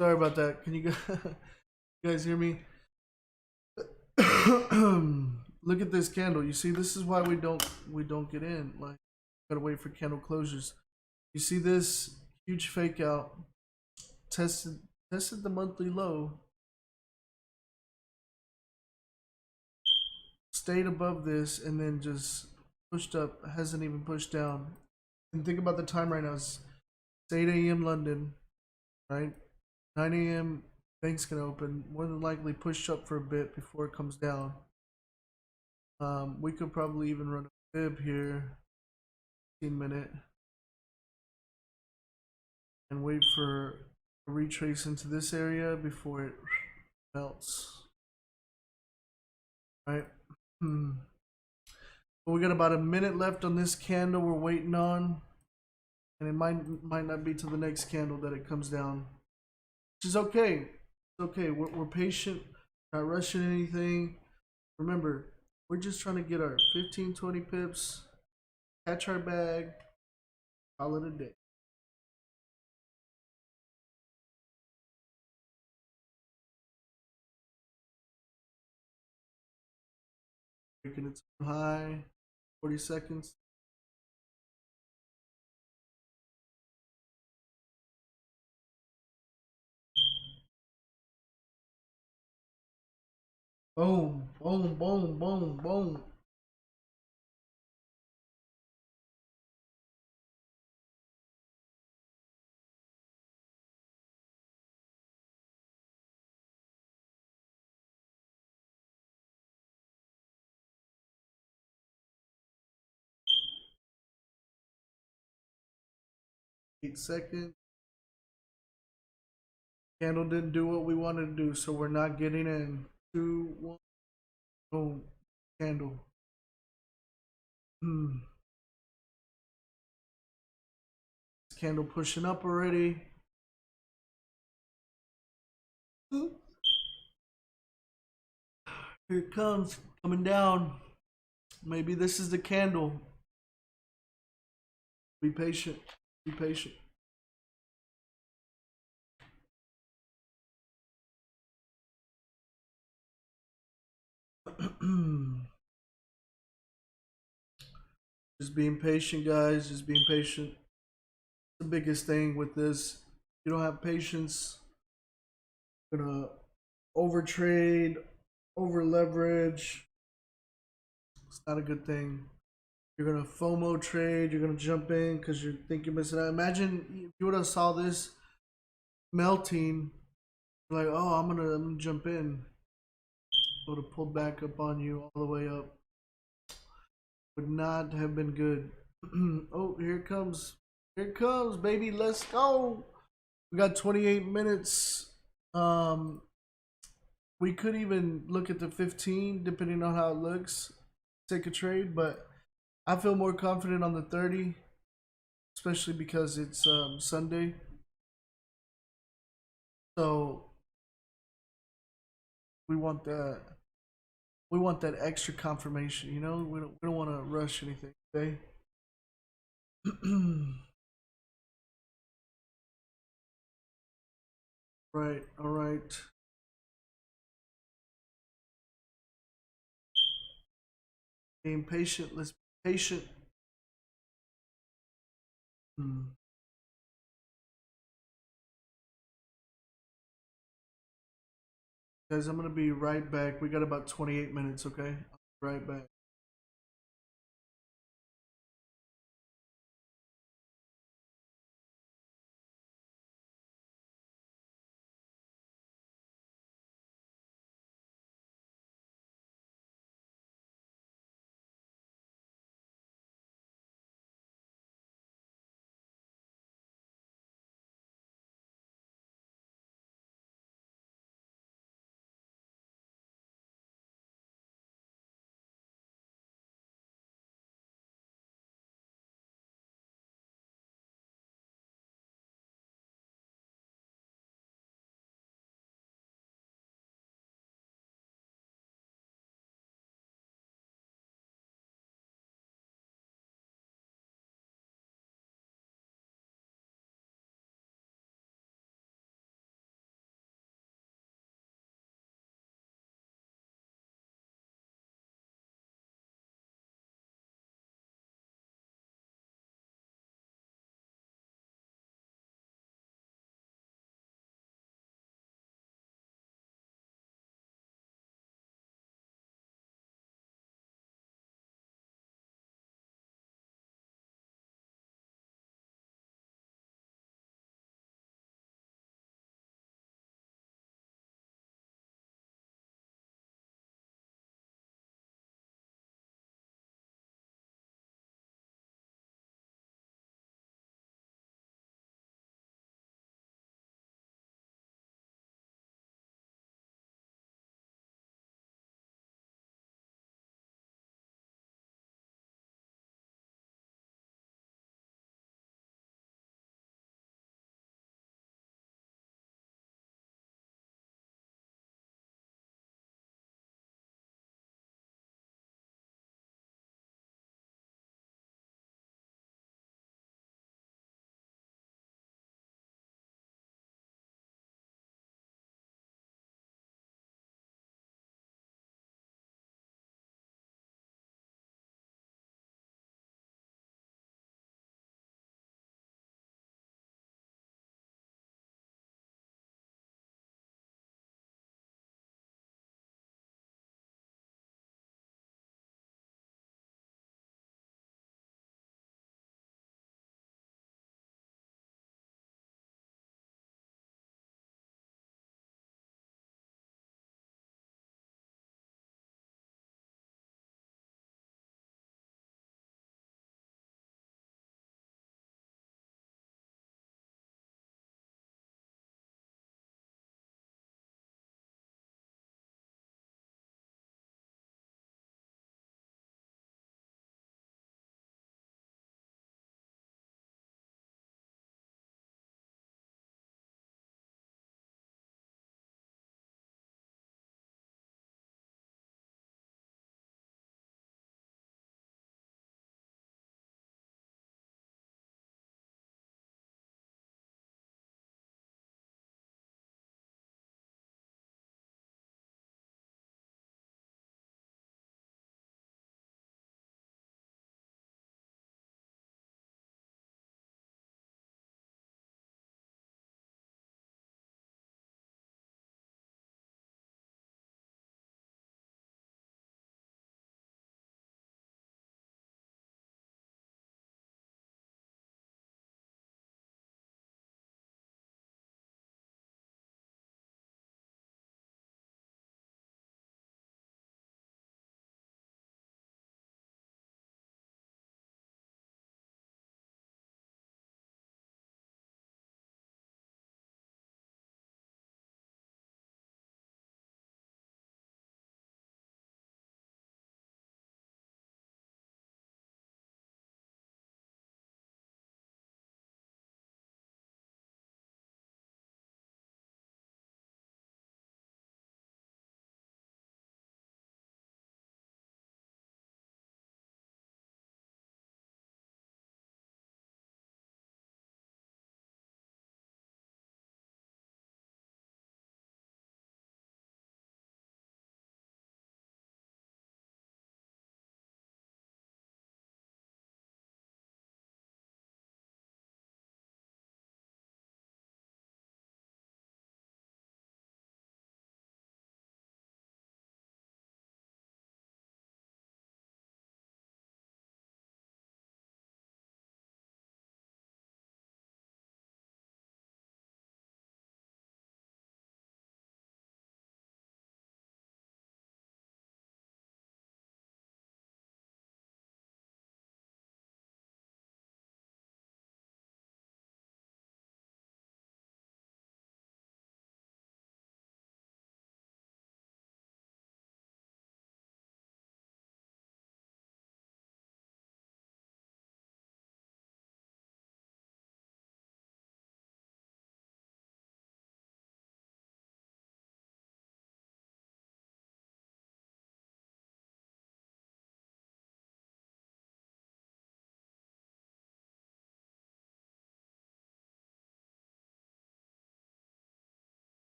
Sorry about that. Can you guys hear me? Look at this candle. You see, this is why we don't get in. Like, gotta wait for candle closures. You see this huge fake out. Tested the monthly low. Stayed above this and then just pushed up. Hasn't even pushed down. And think about the time right now. It's 8 a.m. London, right? 9 a.m. Bank's gonna open. More than likely push up for a bit before it comes down. We could probably even run a fib here, 15-minute, and wait for a retrace into this area before it melts. Right? But we got about a minute left on this candle we're waiting on, and it might not be till the next candle that it comes down, which is okay. It's okay. We're patient, not rushing anything. Remember, we're just trying to get our 15-20 pips, catch our bag, call it a day. Breaking its high. 40 seconds. Boom, boom, boom, boom, boom. Eight seconds. Candle didn't do what we wanted to do, so we're not getting in. 2, 1. Boom. Candle. This candle pushing up already. Here it comes, coming down. Maybe this is the candle. Be patient. Be patient. Just being patient, guys. Just being patient. The biggest thing with this, you don't have patience, you're gonna over trade, over leverage. It's not a good thing. You're gonna FOMO trade. You're gonna jump in because you think you're missing out. Imagine if you would have saw this melting, like, oh, I'm gonna jump in. Would have pulled back up on you all the way up. Would not have been good. Oh, here it comes. Here it comes, baby. Let's go. We got 28 minutes. We could even look at the 15, depending on how it looks. Take a trade, but I feel more confident on the 30, especially because it's Sunday. So we want that. We want that extra confirmation. You know, we don't want to rush anything. Okay. Right. All right. Being patient. Let's be patient. Guys, I'm gonna be right back. We got about 28 minutes. Okay. I'll be right back.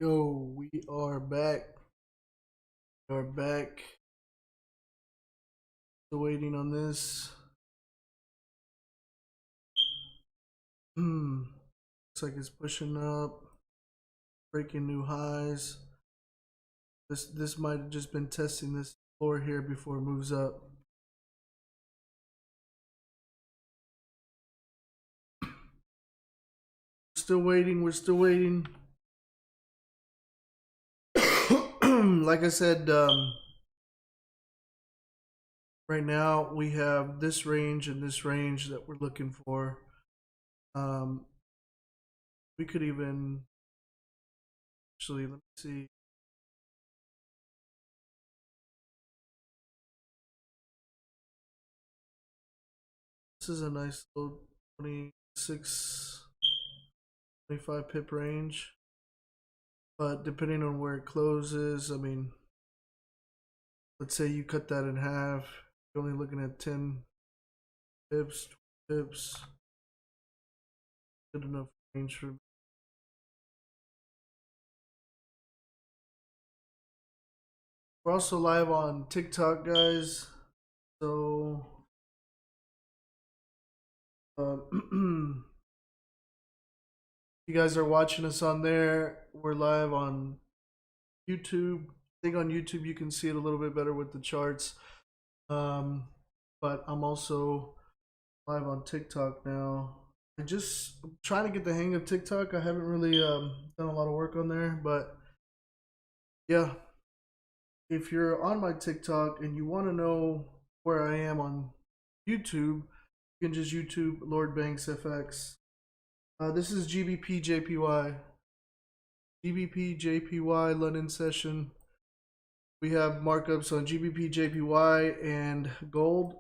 Yo, we are back. We are back. Still waiting on this. Looks like it's pushing up, breaking new highs. This might have just been testing this floor here before it moves up. Still waiting. We're still waiting. Like I said, right now we have this range and this range that we're looking for. We could even actually, let me see. This is a nice little 26, 25 pip range. But depending on where it closes, I mean, let's say you cut that in half, you're only looking at 10 pips, 20 pips. Good enough range for me. We're also live on TikTok, guys. So, you guys are watching us on there. We're live on YouTube. I think on YouTube you can see it a little bit better with the charts. But I'm also live on TikTok now. I'm trying to get the hang of TikTok. I haven't really done a lot of work on there, but yeah. If you're on my TikTok and you want to know where I am on YouTube, you can just YouTube Lord Banks FX. This is GBP JPY. GBP JPY London session. We have markups on GBP JPY and gold.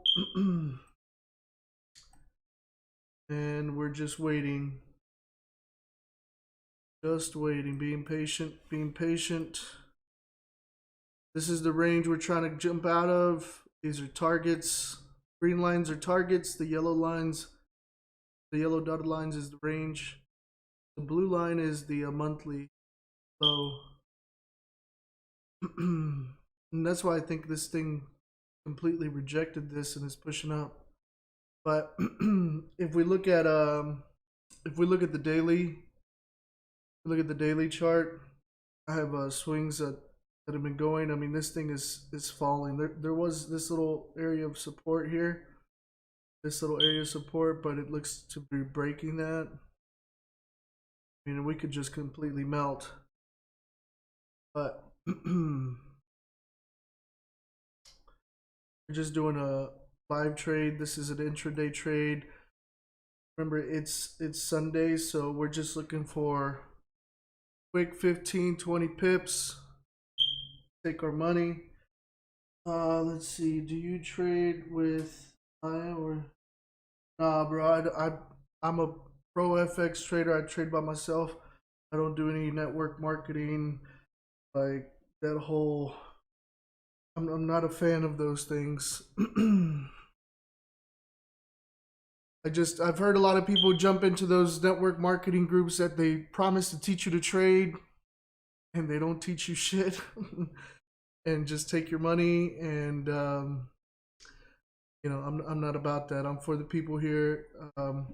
And we're just waiting. Just waiting. Being patient. Being patient. This is the range we're trying to jump out of. These are targets. Green lines are targets. The yellow lines, the yellow dotted lines is the range. The blue line is the monthly low. And that's why I think this thing completely rejected this and is pushing up. But if we look at the daily, look at the daily chart, I have swings that have been going. I mean, this thing is falling. There was this little area of support here, this little area of support, but it looks to be breaking that. I mean, we could just completely melt. But we're just doing a live trade. This is an intraday trade. Remember, it's Sunday, so we're just looking for quick 15, 20 pips. Take our money. Let's see. Do you trade with I or nah, bro? I'm a pro FX trader. I trade by myself. I don't do any network marketing, like that whole. I'm not a fan of those things. I've heard a lot of people jump into those network marketing groups that they promise to teach you to trade, and they don't teach you shit. And just take your money, and you know, I'm not about that. I'm for the people here. And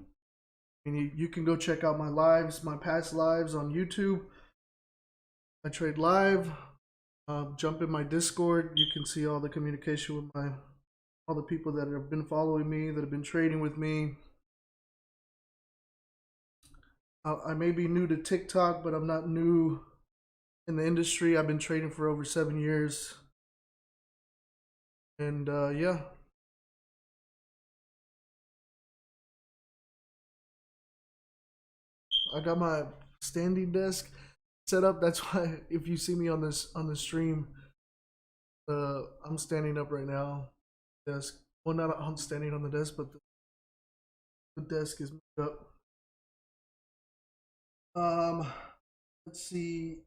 you can go check out my lives, my past lives on YouTube. I trade live. Jump in my Discord. You can see all the communication with all the people that have been following me, that have been trading with me. I may be new to TikTok, but I'm not new in the industry. I've been trading for over 7 years. And yeah. I got my standing desk set up. That's why if you see me on the stream, I'm standing up right now. Desk. Well, not I'm standing on the desk, but the desk is moved up. Let's see.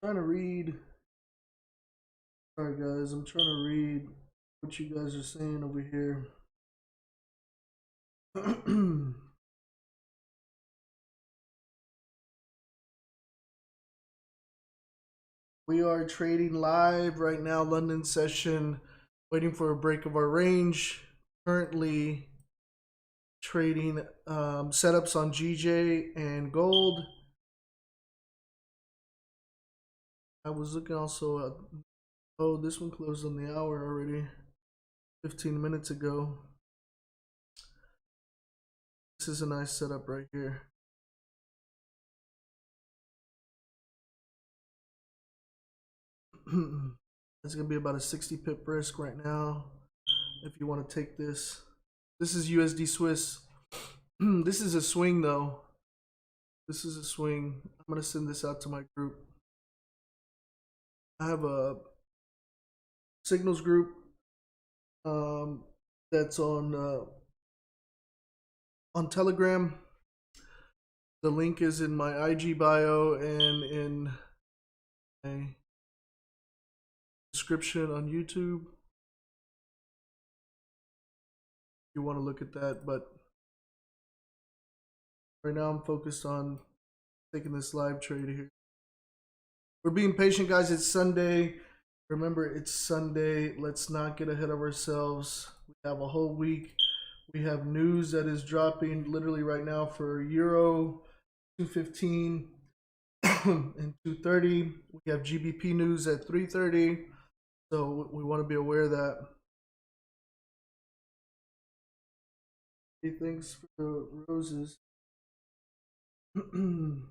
I'm trying to read. Sorry guys, I'm trying to read what you guys are saying over here. We are trading live right now, London session, waiting for a break of our range. Currently trading setups on GJ and gold. I was looking also at, oh, this one closed on the hour already, 15 minutes ago. This is a nice setup right here. It's gonna be about a 60 pip risk right now if you want to take this. This is USD Swiss. This is a swing though. This is a swing. I'm gonna send this out to my group. I have a signals group that's on Telegram. The link is in my IG bio and in my description on YouTube. If you want to look at that, but right now I'm focused on taking this live trade here. We're being patient, guys. It's Sunday. Remember, it's Sunday. Let's not get ahead of ourselves. We have a whole week. We have news that is dropping literally right now for Euro 215 and 230. We have GBP news at 3:30. So we want to be aware of that. Hey, thanks for the roses. Appreciate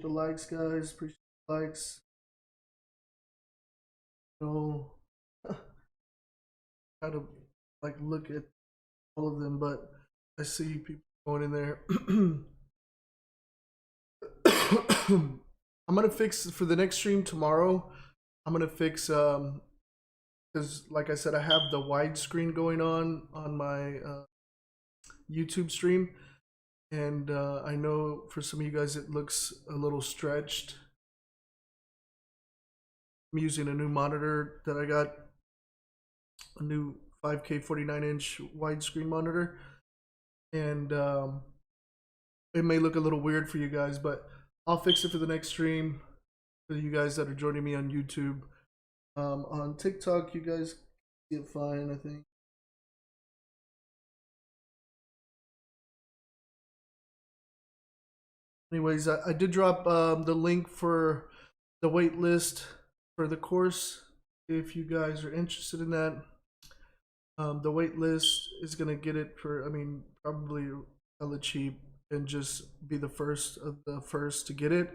the likes, guys. Appreciate the likes. So, try to like look at all of them, but I see people going in there. I'm gonna fix for the next stream tomorrow. I'm gonna fix because like I said, I have the widescreen going on my YouTube stream, and I know for some of you guys it looks a little stretched. I'm using a new monitor that I got, a new 5K 49-inch widescreen monitor, and it may look a little weird for you guys, but I'll fix it for the next stream for you guys that are joining me on YouTube. On TikTok, you guys see it fine, I think. Anyways, I did drop the link for the wait list for the course if you guys are interested in that. The wait list is gonna get it for, I mean, probably hella cheap, and just be the first of the first to get it,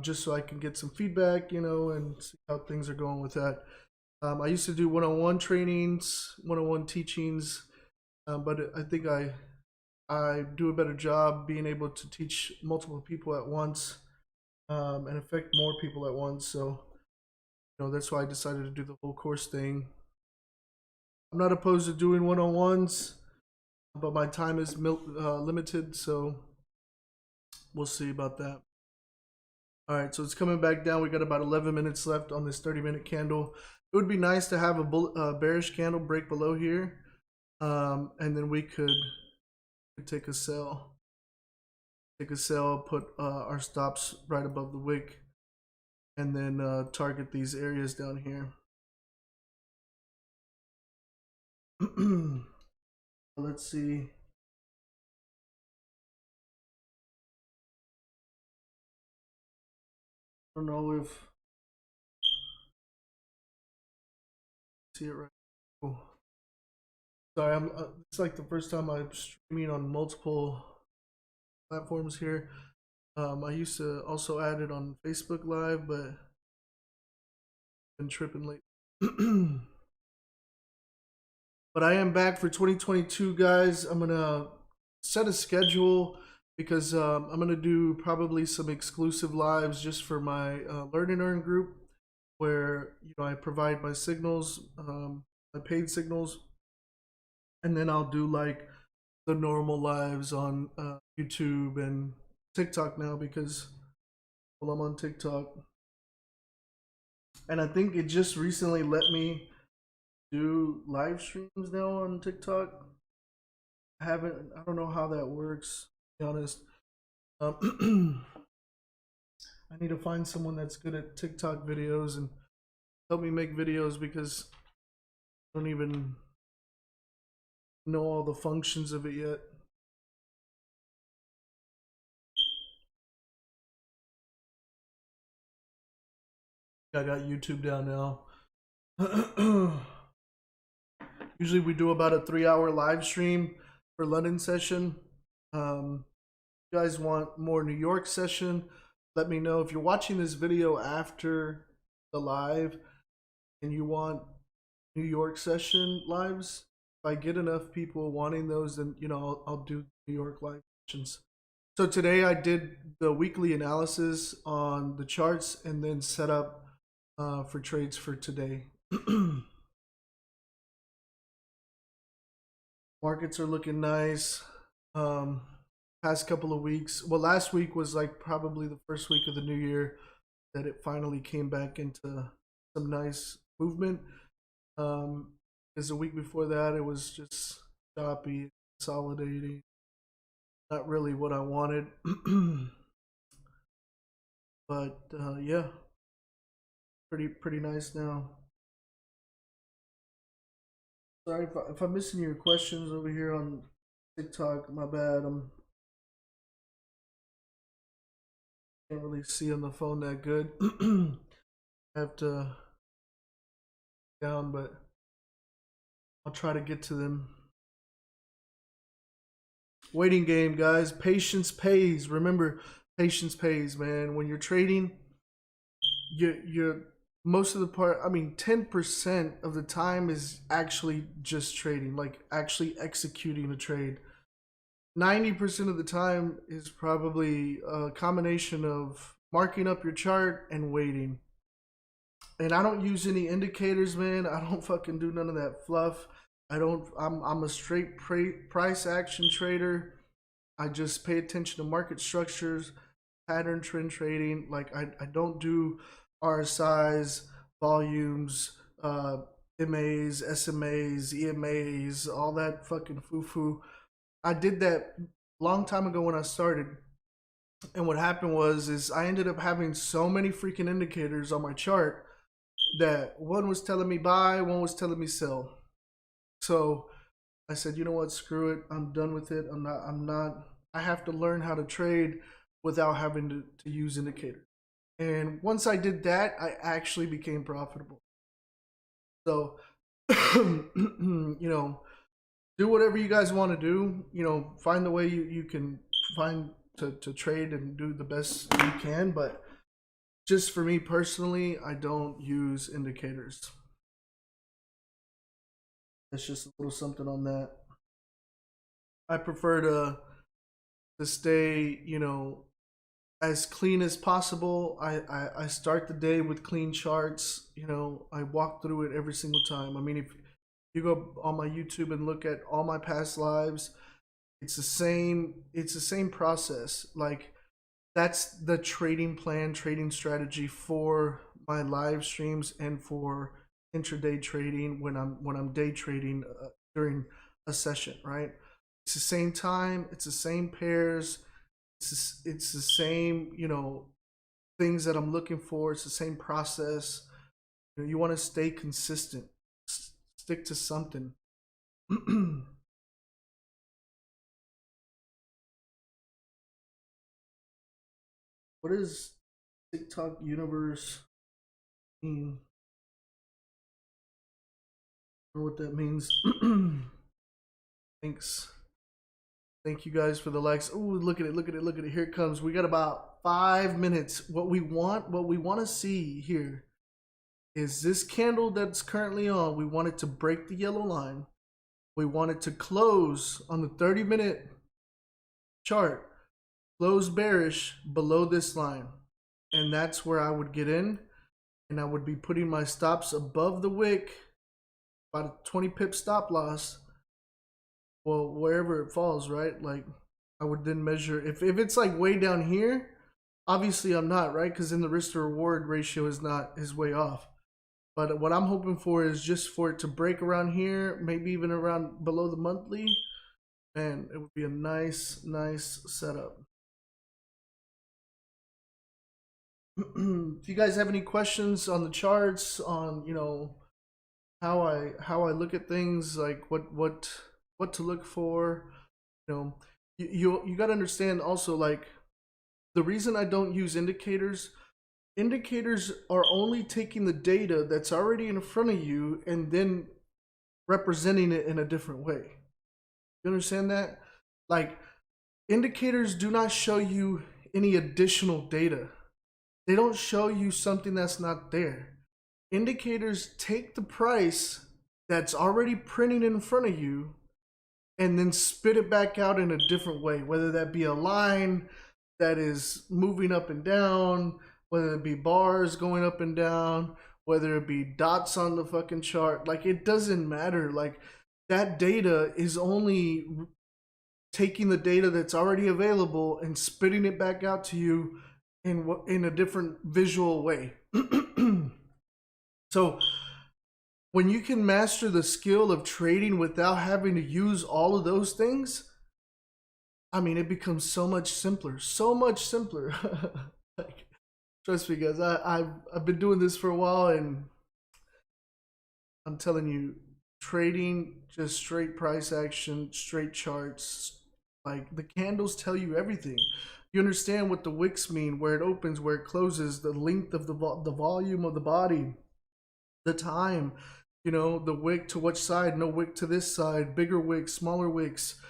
just so I can get some feedback, you know, and see how things are going with that. I used to do one-on-one trainings, one-on-one teachings, but I think I do a better job being able to teach multiple people at once, and affect more people at once. So, you know, that's why I decided to do the whole course thing. I'm not opposed to doing one-on-ones, but my time is limited, so we'll see about that. All right, so it's coming back down. We got about 11 minutes left on this 30-minute candle. It would be nice to have a bearish candle break below here, and then we could take a sell. Take a sell, put our stops right above the wick, and then target these areas down here. Let's see. I don't know if see it right. Oh. Sorry, I'm. It's like the first time I'm streaming on multiple platforms here. I used to also add it on Facebook Live, but been tripping late. But I am back for 2022, guys. I'm gonna set a schedule because I'm gonna do probably some exclusive lives just for my Learn and Earn group, where, you know, I provide my signals, my paid signals, and then I'll do like the normal lives on YouTube and TikTok now, because, well, I'm on TikTok, and I think it just recently let me do live streams now on TikTok. I don't know how that works, to be honest. I need to find someone that's good at TikTok videos and help me make videos, because I don't even know all the functions of it yet. I got YouTube down now. Usually we do about a 3-hour live stream for London session. You guys want more New York session, let me know. If you're watching this video after the live and you want New York session lives, if I get enough people wanting those, then I'll do New York live sessions. So today I did the weekly analysis on the charts and then set up for trades for today. Markets are looking nice. Past couple of weeks, well, last week was like probably the first week of the new year that it finally came back into some nice movement. Because the week before that it was just choppy, consolidating, not really what I wanted. But yeah, pretty nice now. Sorry if I'm missing your questions over here on TikTok. My bad. Can't really see on the phone that good. I have to down, but I'll try to get to them. Waiting game, guys. Patience pays. Remember, patience pays, man. When you're trading, you're most of the part, I mean 10% of the time is actually just trading, like actually executing a trade. 90% of the time is probably a combination of marking up your chart and waiting. And I don't use any indicators, man. I don't fucking do none of that fluff. I'm a straight price action trader. I just pay attention to market structures, pattern trend trading. Like I don't do RSIs, volumes, MAs, SMAs, EMAs, all that fucking foo-foo. I did that long time ago when I started. And what happened was I ended up having so many freaking indicators on my chart that one was telling me buy, one was telling me sell. So I said, you know what, screw it. I'm done with it. I have to learn how to trade without having to use indicators. And once I did that, I actually became profitable. So, do whatever you guys want to do. Find the way you can find to trade and do the best you can. But just for me personally, I don't use indicators. That's just a little something on that. I prefer to stay, as clean as possible. I start the day with clean charts. I walk through it every single time. I mean, if you go on my YouTube and look at all my past lives, it's the same process. Like, that's the trading plan, trading strategy for my live streams and for intraday trading when I'm day trading during a session, right? It's the same time, it's the same pairs, it's the same, things that I'm looking for. It's the same process. You want to stay consistent, stick to something. What does TikTok universe mean? I don't know what that means. Thanks. Thank you guys for the likes. Oh, look at it, look at it, look at it. Here it comes. We got about 5 minutes. What we want to see here is this candle that's currently on. We want it to break the yellow line. We want it to close on the 30-minute chart, close bearish below this line. And that's where I would get in, and I would be putting my stops above the wick, about a 20 pip stop loss. Well, wherever it falls, right? Like, I would then measure if it's like way down here. Obviously I'm not, right? Because then the risk to reward ratio is way off. But what I'm hoping for is just for it to break around here, maybe even around below the monthly, and it would be a nice setup. if you guys have any questions on the charts, on how I look at things, like what to look for, you got to understand also, like, the reason I don't use indicators are only taking the data that's already in front of you and then representing it in a different way. You understand that? Like, indicators do not show you any additional data. They don't show you something that's not there. Indicators take the price that's already printing in front of you and then spit it back out in a different way, whether that be a line that is moving up and down, whether it be bars going up and down, whether it be dots on the fucking chart. Like, it doesn't matter. Like, that data is only taking the data that's already available and spitting it back out to you in a different visual way. So when you can master the skill of trading without having to use all of those things, I mean, it becomes so much simpler, so much simpler. Like, trust me, guys, I've been doing this for a while, and I'm telling you, trading, just straight price action, straight charts, like, the candles tell you everything. You understand what the wicks mean, where it opens, where it closes, the length of the volume of the body, the time, the wick to which side, no wick to this side, bigger wicks, smaller wicks,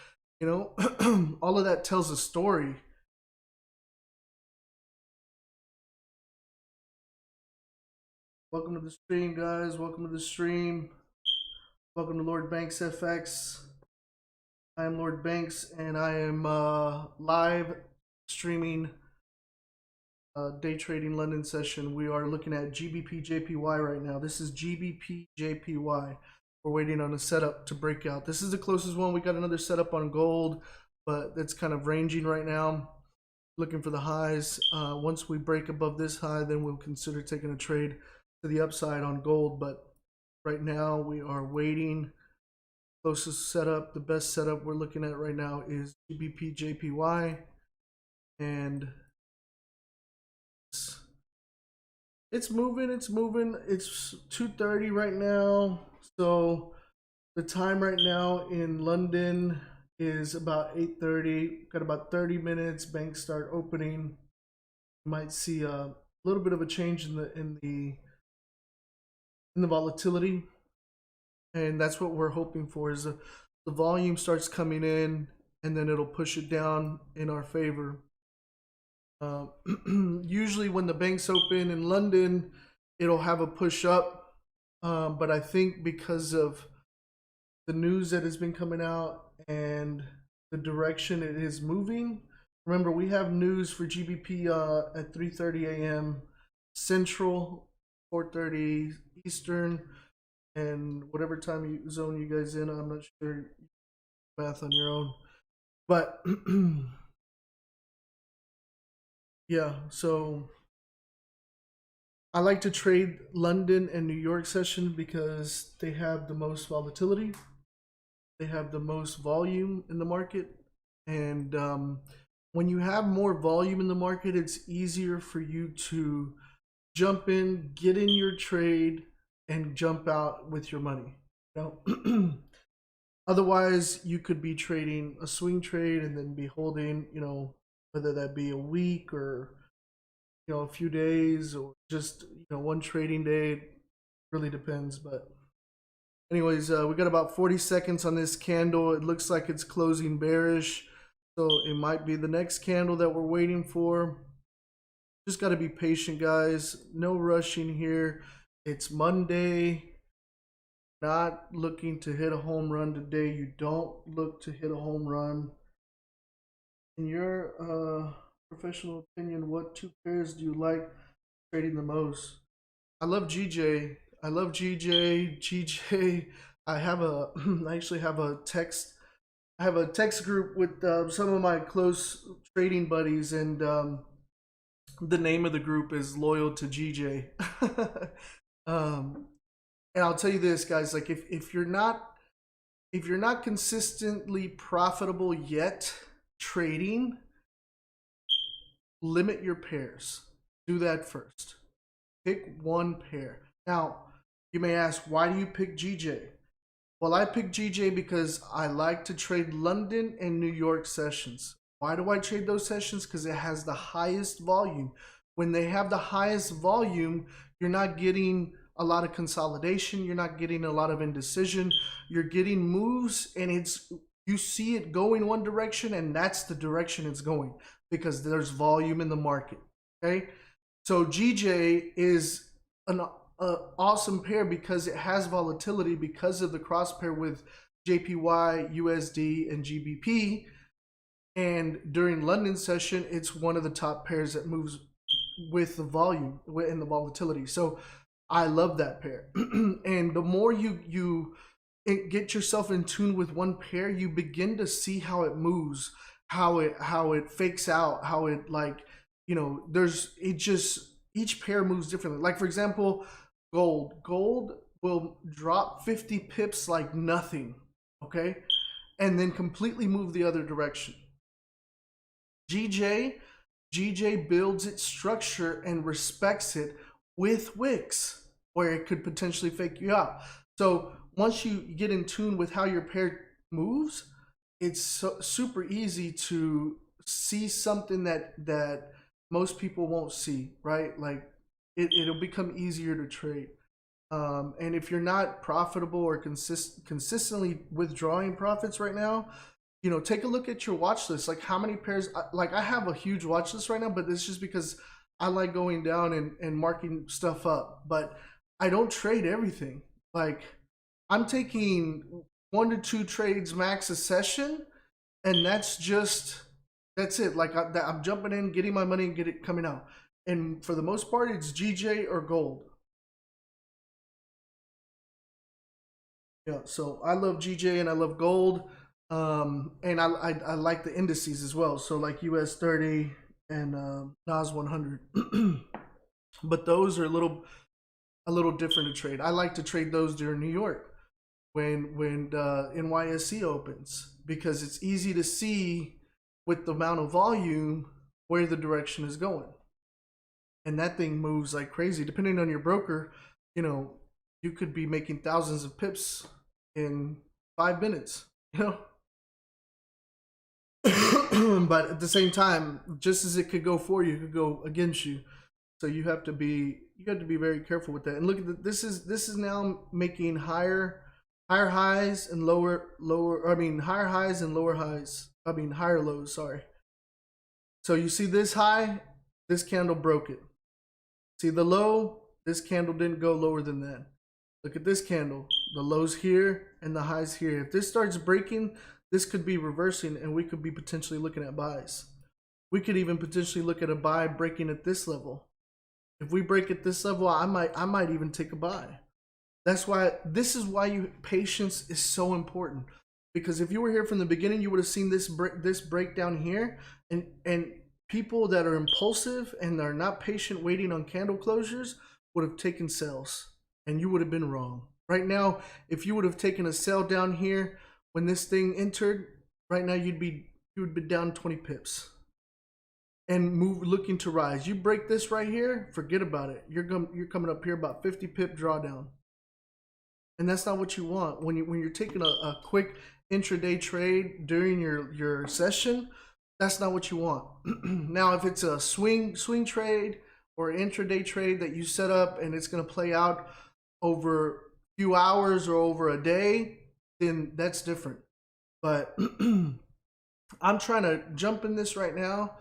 all of that tells a story. Welcome to the stream, guys. Welcome to the stream. Welcome to Lord Banks FX. I am Lord Banks, and I am live streaming day trading London session. We are looking at GBP JPY right now. This is GBP JPY. We're waiting on a setup to break out. This is the closest one. We got another setup on gold, but it's kind of ranging right now. Looking for the highs. Once we break above this high, then we'll consider taking a trade to the upside on gold. But right now we are waiting. Closest setup, the best setup we're looking at right now is GBP JPY, and it's moving. It's 2:30 right now. So the time right now in London is about 8:30. Got about 30 minutes. Banks start opening. You might see a little bit of a change in the volatility, and that's what we're hoping for. Is the volume starts coming in, and then it'll push it down in our favor. Usually when the banks open in London, it'll have a push up, but I think because of the news that has been coming out and the direction it is moving. Remember, we have news for GBP at 3:30 a.m. Central, 4:30 Eastern, and whatever time zone you guys in. I'm not sure, math on your own, but yeah, so I like to trade London and New York session because they have the most volatility. They have the most volume in the market. And when you have more volume in the market, it's easier for you to jump in, get in your trade, and jump out with your money. Otherwise, you could be trading a swing trade and then be holding, whether that be a week or a few days or just one trading day. It really depends. But anyways, we got about 40 seconds on this candle. It looks like it's closing bearish, so it might be the next candle that we're waiting for. Just got to be patient, guys. No rushing here. It's Monday. Not looking to hit a home run today. You don't look to hit a home run. In your professional opinion, what two pairs do you like trading the most? I love GJ. I love GJ. I actually have a text. I have a text group with some of my close trading buddies, and the name of the group is Loyal to GJ. And I'll tell you this, guys. Like, if you're not consistently profitable yet trading, limit your pairs. Do that first. Pick one pair. Now, you may ask, why do you pick GJ? Well, I pick GJ because I like to trade London and New York sessions. Why do I trade those sessions? Because it has the highest volume. When they have the highest volume, you're not getting a lot of consolidation. You're not getting a lot of indecision. You're getting moves, and you see it going one direction, and that's the direction it's going because there's volume in the market. Okay, so GJ is an awesome pair because it has volatility because of the cross pair with JPY, USD, and GBP. And during London session, it's one of the top pairs that moves with the volume and the volatility. So I love that pair. And the more you get yourself in tune with one pair, you begin to see how it moves, how it fakes out, how it, like, you know, each pair moves differently. Like, for example, gold will drop 50 pips like nothing, okay, and then completely move the other direction. GJ builds its structure and respects it with wicks, where it could potentially fake you out. So once you get in tune with how your pair moves, it's super easy to see something that most people won't see, right? Like it'll become easier to trade. And if you're not profitable or consistently withdrawing profits right now, you know, take a look at your watch list. Like how many pairs, like I have a huge watch list right now, but it's just because I like going down and marking stuff up, but I don't trade everything. Like I'm taking 1 to 2 trades max a session, and that's it. Like I'm jumping in, getting my money, and get it coming out. And for the most part, it's GJ or gold. Yeah, so I love GJ and I love gold. And I like the indices as well. So like US 30 and NAS 100. But those are a little different to trade. I like to trade those during New York when NYSE opens, because it's easy to see with the amount of volume where the direction is going. And that thing moves like crazy. Depending on your broker, you know, you could be making thousands of pips in 5 minutes, you know. But at the same time, just as it could go for you, it could go against you. So you have to be very careful with that. And look at this is now making higher highs and lower higher highs and lower highs. Higher lows, sorry. So you see this high, this candle broke it. See the low, this candle didn't go lower than that. Look at this candle, the lows here and the highs here. If this starts breaking, this could be reversing, and we could be potentially looking at buys. We could even potentially look at a buy breaking at this level. If we break at this level, I might even take a buy. This is why patience is so important. Because if you were here from the beginning, you would have seen this breakdown here, and people that are impulsive and are not patient waiting on candle closures would have taken sells, and you would have been wrong. Right now, if you would have taken a sell down here when this thing entered, right now you would be down 20 pips and looking to rise. You break this right here, forget about it. You're coming up here about 50 pip drawdown, and that's not what you want when you're taking a quick intraday trade during your session. That's not what you want. Now, if it's a swing trade or intraday trade that you set up and it's going to play out over a few hours or over a day, then that's different. But I'm trying to jump in this right now,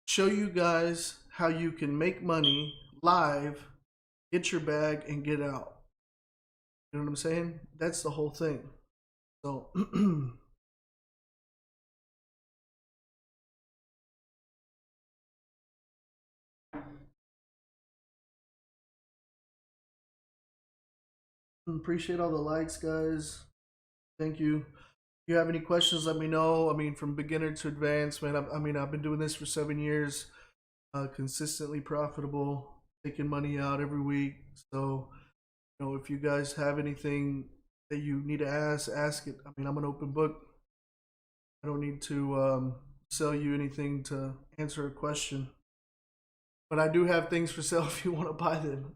show you guys how you can make money live, get your bag, and get out. You know what I'm saying? That's the whole thing. So appreciate all the likes, guys. Thank you. If you have any questions, let me know. I mean, from beginner to advanced, man. I've been doing this for 7 years, consistently profitable, taking money out every week. So, you know, if you guys have anything that you need to ask it. I mean, I'm an open book. I don't need to sell you anything to answer a question. But I do have things for sale if you want to buy them.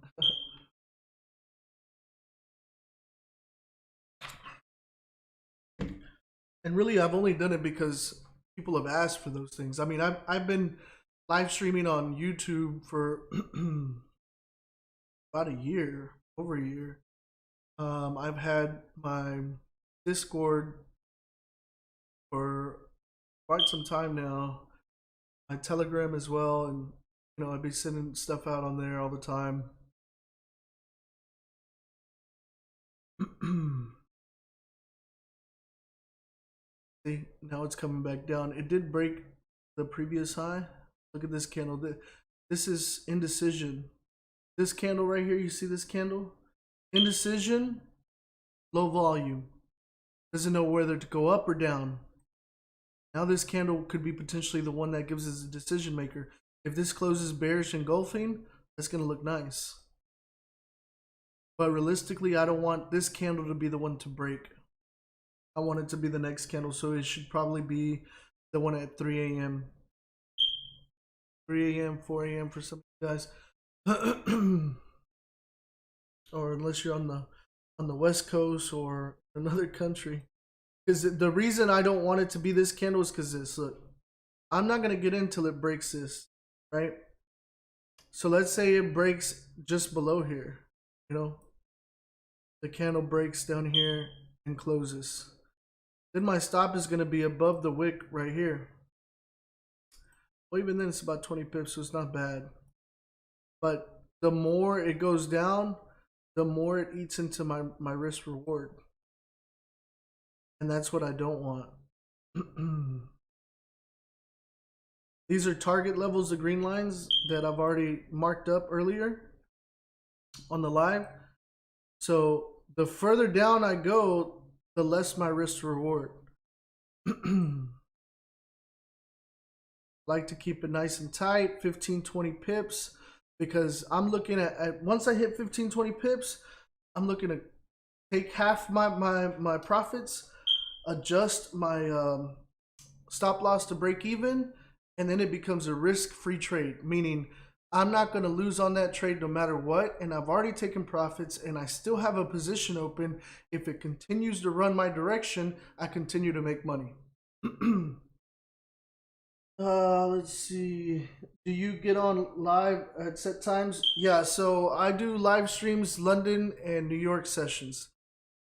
And really, I've only done it because people have asked for those things. I mean, I've been live streaming on YouTube for about a year, over a year. I've had my Discord for quite some time now, my Telegram as well, and you know, I'd be sending stuff out on there all the time. See, now it's coming back down. It did break the previous high. Look at this candle. This is indecision. This candle right here, you see this candle? Indecision, low volume. Doesn't know whether to go up or down. Now this candle could be potentially the one that gives us a decision maker. If this closes bearish engulfing, that's going to look nice. But realistically, I don't want this candle to be the one to break. I want it to be the next candle, so it should probably be the one at 3 a.m. 3 a.m., 4 a.m. for some guys. Or unless you're on the West Coast or another country. Because the reason I don't want it to be this candle is because this. Look, I'm not going to get in till it breaks this, right? So let's say it breaks just below here, you know. The candle breaks down here and closes. Then my stop is going to be above the wick right here. Well, even then it's about 20 pips, so it's not bad. But the more it goes down, the more it eats into my risk reward. And that's what I don't want. These are target levels, the green lines that I've already marked up earlier on the live. So the further down I go, the less my risk reward. Like to keep it nice and tight, 15-20 pips, because I'm looking at once I hit 15-20 pips, I'm looking to take half my profits, adjust my stop loss to break even, and then it becomes a risk-free trade, meaning I'm not going to lose on that trade no matter what, and I've already taken profits, and I still have a position open. If it continues to run my direction, I continue to make money. Let's see. Do you get on live at set times? Yeah, so I do live streams, London and New York sessions.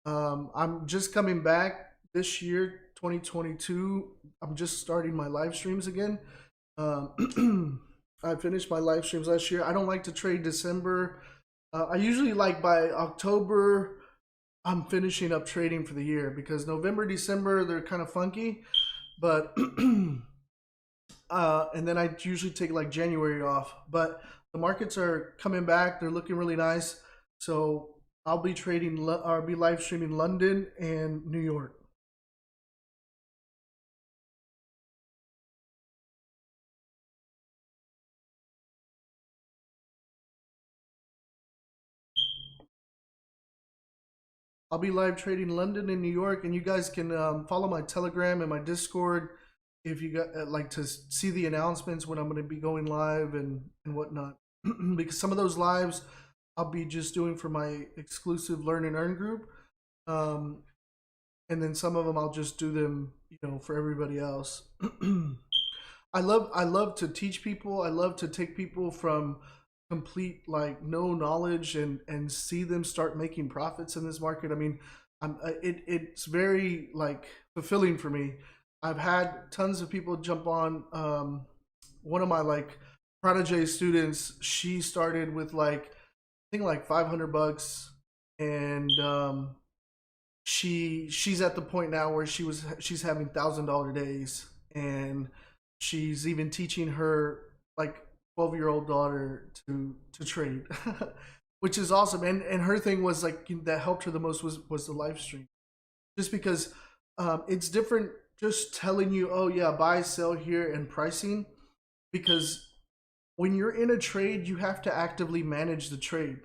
I'm just coming back this year, 2022. I'm just starting my live streams again. I finished my live streams last year. I don't like to trade December. I usually like by October, I'm finishing up trading for the year, because November, December, they're kind of funky. But and then I usually take like January off. But the markets are coming back. They're looking really nice. So I'll be trading, I'll be live streaming London and New York. I'll be live trading London and New York, and you guys can follow my Telegram and my Discord if you got like to see the announcements when I'm going to be going live and whatnot. Because some of those lives I'll be just doing for my exclusive Learn and Earn group, and then some of them I'll just do them, you know, for everybody else. I love to teach people. I love to take people from complete like no knowledge and see them start making profits in this market. I mean, it's very like fulfilling for me. I've had tons of people jump on. One of my like protege students, she started with like I think like $500, and she's at the point now where she's having $1,000 days, and she's even teaching her like 12-year-old daughter to trade, which is awesome. And her thing was like that helped her the most was the live stream, just because it's different just telling you, oh yeah, buy, sell here and pricing, because when you're in a trade, you have to actively manage the trade.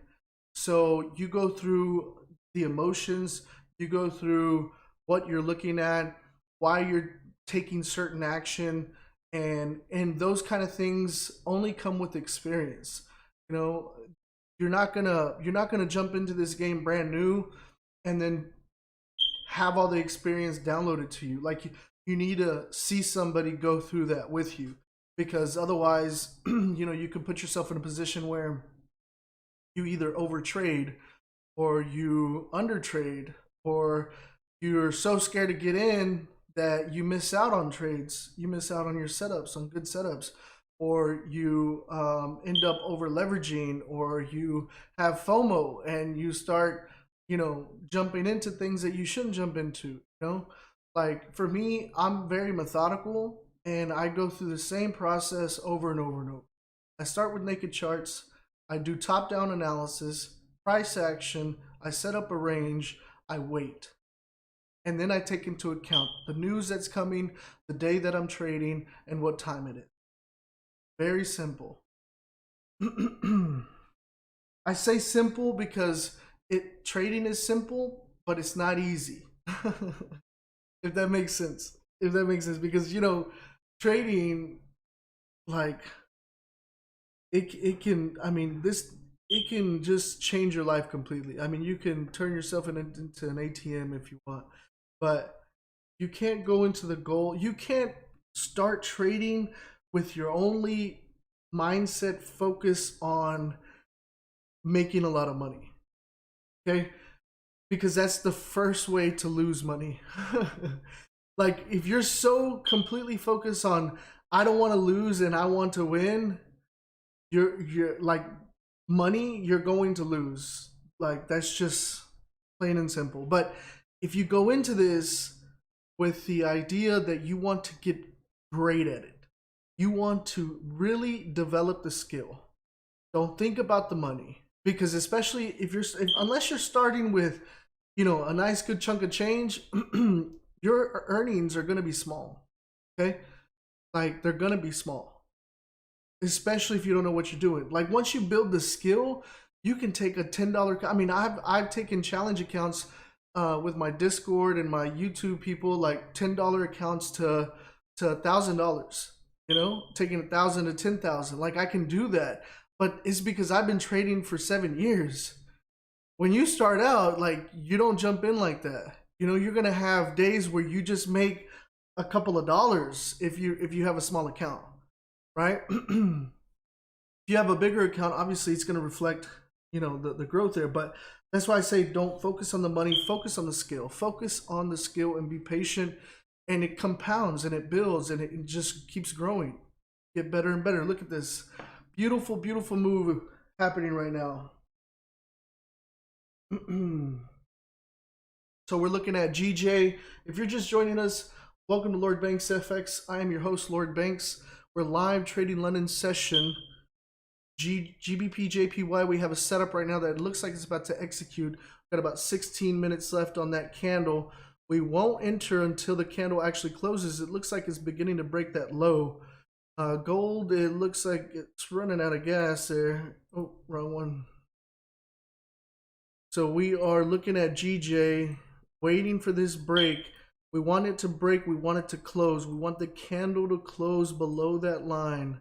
So you go through the emotions, you go through what you're looking at, why you're taking certain action, and those kind of things only come with experience. You know, you're not gonna jump into this game brand new and then have all the experience downloaded to you. Like you need to see somebody go through that with you, because otherwise, you know, you could put yourself in a position where you either overtrade or you undertrade, or you're so scared to get in that you miss out on trades, you miss out on your setups, on good setups, or you end up over leveraging, or you have FOMO and you start, you know, jumping into things that you shouldn't jump into. You know, like for me, I'm very methodical and I go through the same process over and over and over. I start with naked charts, I do top down analysis, price action, I set up a range, I wait. And then I take into account the news that's coming, the day that I'm trading, and what time it is. Very simple. I say simple because trading is simple, but it's not easy. If that makes sense. If that makes sense, because you know, trading, like it can, I mean, it can just change your life completely. I mean, you can turn yourself into an ATM if you want, but you can't go into the goal. You can't start trading with your only mindset focus on making a lot of money. Okay? Because that's the first way to lose money. Like if you're so completely focused on I don't want to lose and I want to win, you're like money, you're going to lose. Like that's just plain and simple. But if you go into this with the idea that you want to get great at it, you want to really develop the skill, don't think about the money. Because especially unless you're starting with, you know, a nice good chunk of change, your earnings are going to be small. Okay? Like they're going to be small. Especially if you don't know what you're doing. Like once you build the skill, you can take a $10. I mean, I've taken challenge accounts with my Discord and my YouTube people, like $10 accounts to $1,000. You know, taking 1,000 to 10,000. Like I can do that, but it's because I've been trading for 7 years. When you start out, like you don't jump in like that. You know, you're gonna have days where you just make a couple of dollars if you have a small account, right? If you have a bigger account, obviously it's gonna reflect, you know, the growth there. But that's why I say don't focus on the money, focus on the skill. Focus on the skill and be patient, and it compounds and it builds and it just keeps growing. Get better and better. Look at this beautiful, beautiful move happening right now. So we're looking at GJ. If you're just joining us, welcome to Lord Banks FX. I am your host, Lord Banks. We're live trading London session. GBP JPY, we have a setup right now that looks like it's about to execute. We've got about 16 minutes left on that candle. We won't enter until the candle actually closes. It looks like it's beginning to break that low. Gold, it looks like it's running out of gas there. Oh, wrong one. So we are looking at GJ, waiting for this break. We want it to break. We want it to close. We want the candle to close below that line.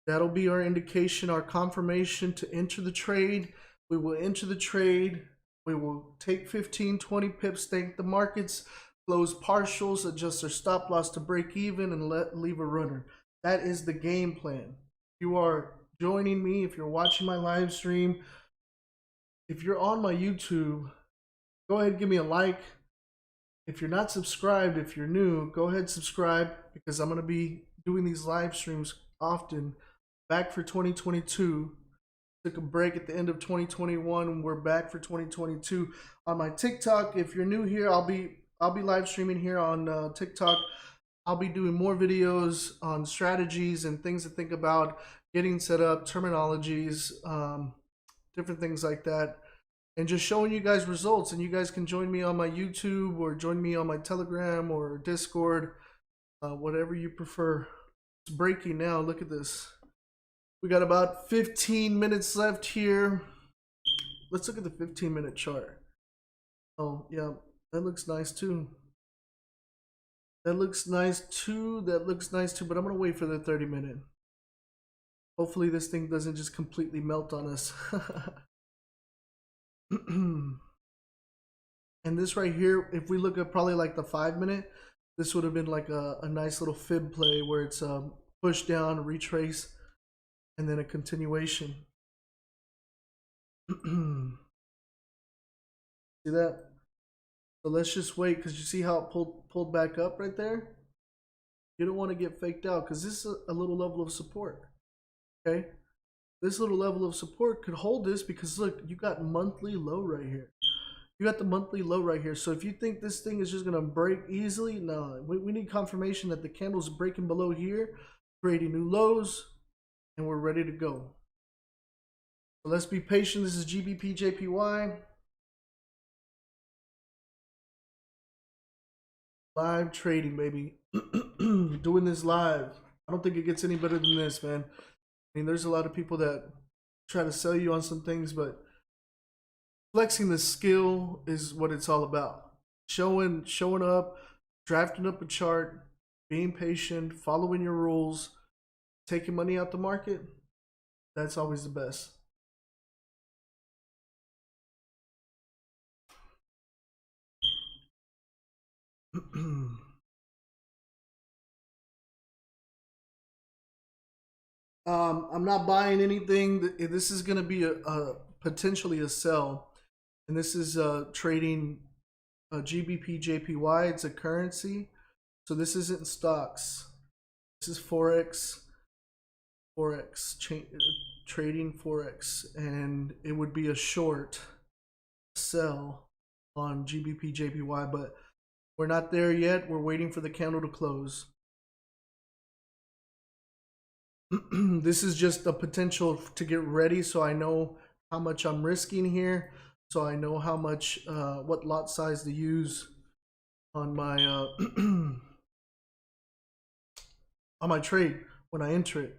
That'll be our indication, our confirmation to enter the trade. We will enter the trade. We will take 15, 20 pips, thank the markets, close partials, adjust our stop loss to break even, and leave a runner. That is the game plan. If you are joining me, if you're watching my live stream, if you're on my YouTube, go ahead and give me a like. If you're not subscribed, if you're new, go ahead and subscribe, because I'm going to be doing these live streams often. Back for 2022. Took a break at the end of 2021 and we're back for 2022 on my TikTok. If you're new here, I'll be live streaming here on TikTok. I'll be doing more videos on strategies and things to think about, getting set up, terminologies, different things like that, and just showing you guys results. And you guys can join me on my YouTube or join me on my Telegram or Discord, whatever you prefer. It's breaking now. Look at this. We got about 15 minutes left here. Let's look at the 15-minute chart. Oh, yeah, that looks nice too. That looks nice too. That looks nice too, but I'm gonna wait for the 30-minute. Hopefully this thing doesn't just completely melt on us. And this right here, if we look at probably like the 5-minute, this would have been like a nice little fib play where it's push down, retrace, and then a continuation. See that? So let's just wait, because you see how it pulled back up right there? You don't want to get faked out, because this is a little level of support. Okay? This little level of support could hold this, because look, you got monthly low right here. You got the monthly low right here. So if you think this thing is just going to break easily, no. We need confirmation that the candle's breaking below here, creating new lows, and we're ready to go. So let's be patient. This is GBP JPY. Live trading, baby. Doing this live. I don't think it gets any better than this, man. I mean, there's a lot of people that try to sell you on some things, but flexing the skill is what it's all about. Showing up, drafting up a chart, being patient, following your rules, taking money out the market. That's always the best. I'm not buying anything. This is going to be a potentially a sell, and this is trading GBP JPY. It's a currency, so this isn't stocks. This is Forex trading Forex, and it would be a short sell on GBP JPY, but we're not there yet. We're waiting for the candle to close. This is just a potential to get ready, so I know how much I'm risking here, so I know how much what lot size to use on my on my trade when I enter it.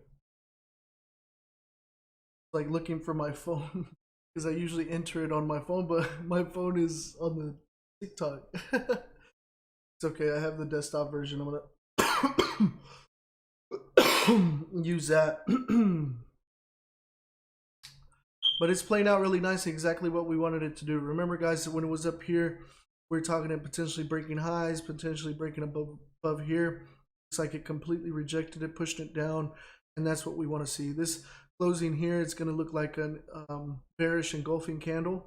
Like looking for my phone, because I usually enter it on my phone, but my phone is on the TikTok. It's okay, I have the desktop version. I'm gonna use that. But it's playing out really nice, exactly what we wanted it to do. Remember, guys, when it was up here, we were talking about potentially breaking highs, potentially breaking above here. Looks like it completely rejected it, pushed it down, and that's what we want to see. This closing here, it's going to look like a bearish engulfing candle.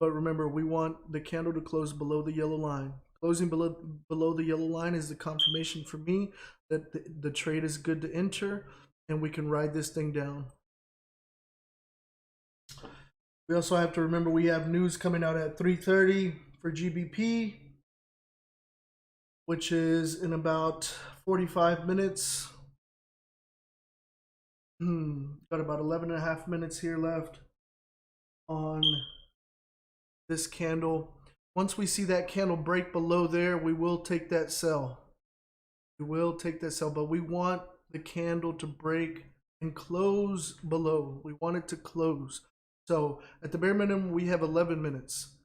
But remember, we want the candle to close below the yellow line. Closing below the yellow line is the confirmation for me that the trade is good to enter, and we can ride this thing down. We also have to remember we have news coming out at 3:30 for GBP, which is in about 45 minutes. Got about 11.5 minutes here left on this candle. Once we see that candle break below there, we will take that sell. We will take that sell, but we want the candle to break and close below. We want it to close. So at the bare minimum, we have 11 minutes.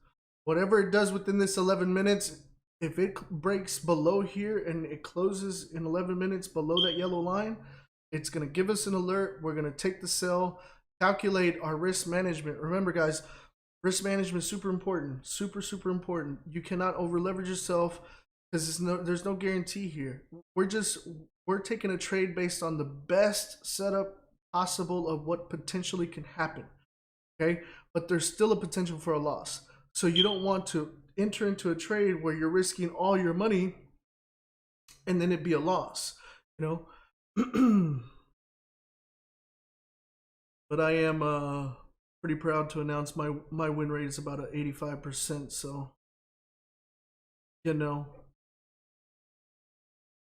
Whatever it does within this 11 minutes, if it breaks below here and it closes in 11 minutes below that yellow line, it's going to give us an alert. We're going to take the sell, calculate our risk management. Remember, guys, risk management is super important. Super important. You cannot over leverage yourself, because there's no guarantee here. We're taking a trade based on the best setup possible of what potentially can happen. Okay, but there's still a potential for a loss. So you don't want to enter into a trade where you're risking all your money and then it be a loss, you know. But I am pretty proud to announce my win rate is about 85%. So, you know,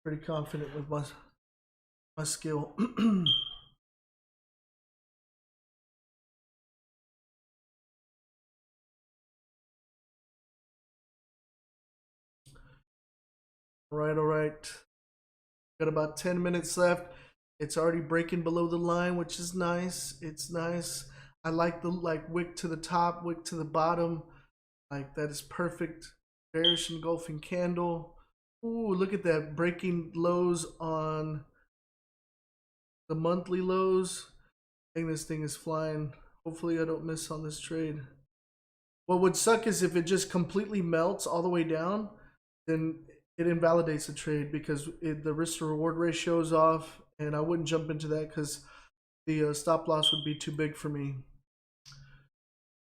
pretty confident with my skill. All right. Got about 10 minutes left. It's already breaking below the line, which is nice. It's nice. I like the wick to the top, wick to the bottom. Like, that is perfect. Bearish engulfing candle. Ooh, look at that. Breaking lows on the monthly lows. I think this thing is flying. Hopefully I don't miss on this trade. What would suck is if it just completely melts all the way down, then it invalidates the trade because the risk to reward ratio is off, and I wouldn't jump into that because the stop loss would be too big for me.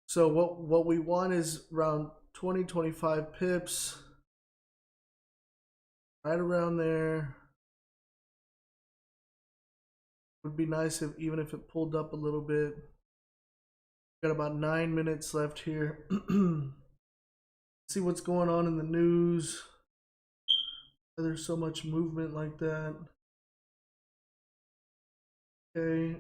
So what we want is around 20-25 pips, right around there. Would be nice if even if it pulled up a little bit. Got about 9 minutes left here. See what's going on in the news. There's so much movement like that. Okay.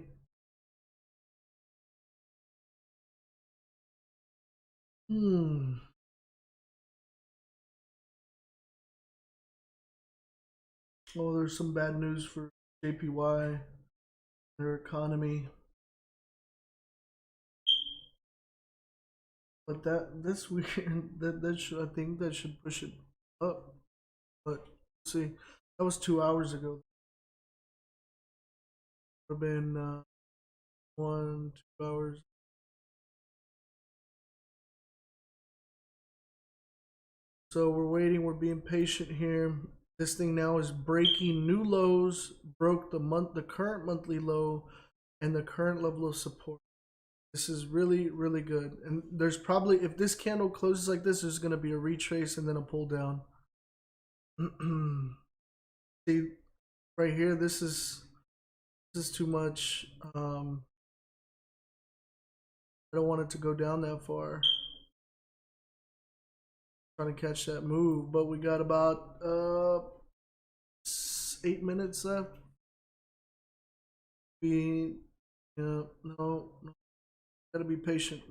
Oh, there's some bad news for JPY, their economy. But this weekend that should, I think that should push it up. But we'll see. That was 2 hours ago. Would have been 1-2 hours. So we're waiting. We're being patient here. This thing now is breaking new lows. Broke the current monthly low, and the current level of support. This is really, really good. And there's probably, if this candle closes like this, there's going to be a retrace and then a pull down. See, right here, this is too much. I don't want it to go down that far. Trying to catch that move, but we got about 8 minutes left. No, gotta be patient.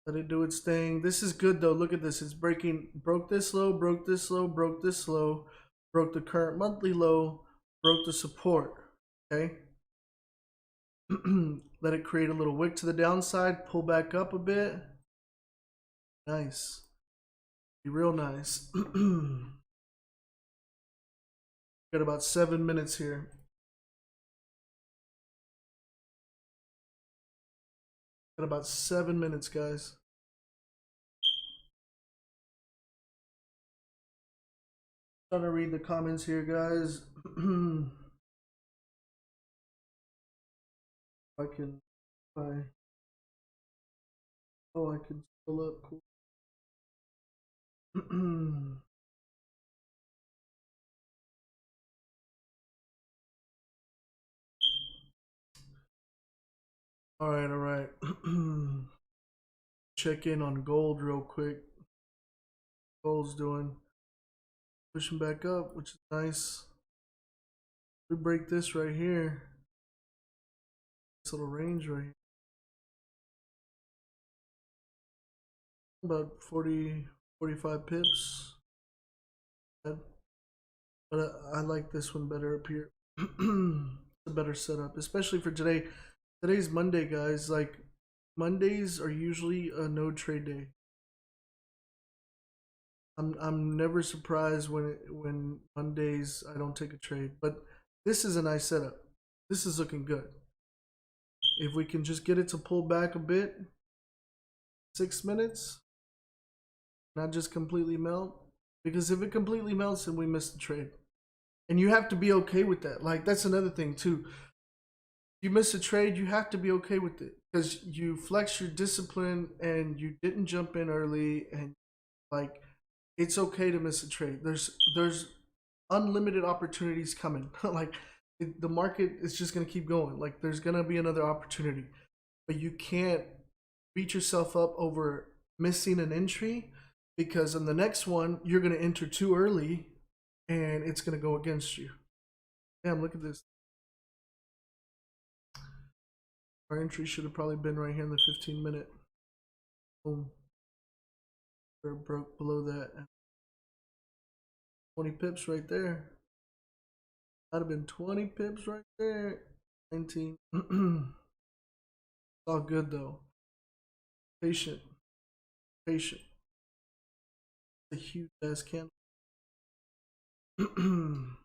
Let it do its thing. This is good though. Look at this. It's broke this low, broke this low, broke this low, broke the current monthly low, broke the support. Okay. Let it create a little wick to the downside, pull back up a bit. Nice. Be real nice. Got about 7 minutes here. Got about 7 minutes, guys. Trying to read the comments here, guys. I can I can pull up. Cool. All right. Check in on gold real quick. Gold's doing pushing back up, which is nice. We break this right here. This little range right here. About 45 pips. But I like this one better up here. It's a better setup, especially for today. Today's Monday, guys. Like, Mondays are usually a no trade day. I'm never surprised when Mondays I don't take a trade, but this is a nice setup. This is looking good. If we can just get it to pull back a bit, 6 minutes, not just completely melt, because if it completely melts, then we miss the trade, and you have to be okay with that. Like, that's another thing too. You miss a trade, you have to be okay with it because you flex your discipline and you didn't jump in early, and like, it's okay to miss a trade. There's unlimited opportunities coming. Like, the market is just going to keep going. Like, there's going to be another opportunity, but you can't beat yourself up over missing an entry, because in the next one you're going to enter too early and it's going to go against you. Damn, look at this. Our entry should have probably been right here in the 15-minute. Boom. We're broke below that. 20 pips right there. That'd have been 20 pips right there. 19. It's all good though. Patient. A huge ass candle. Do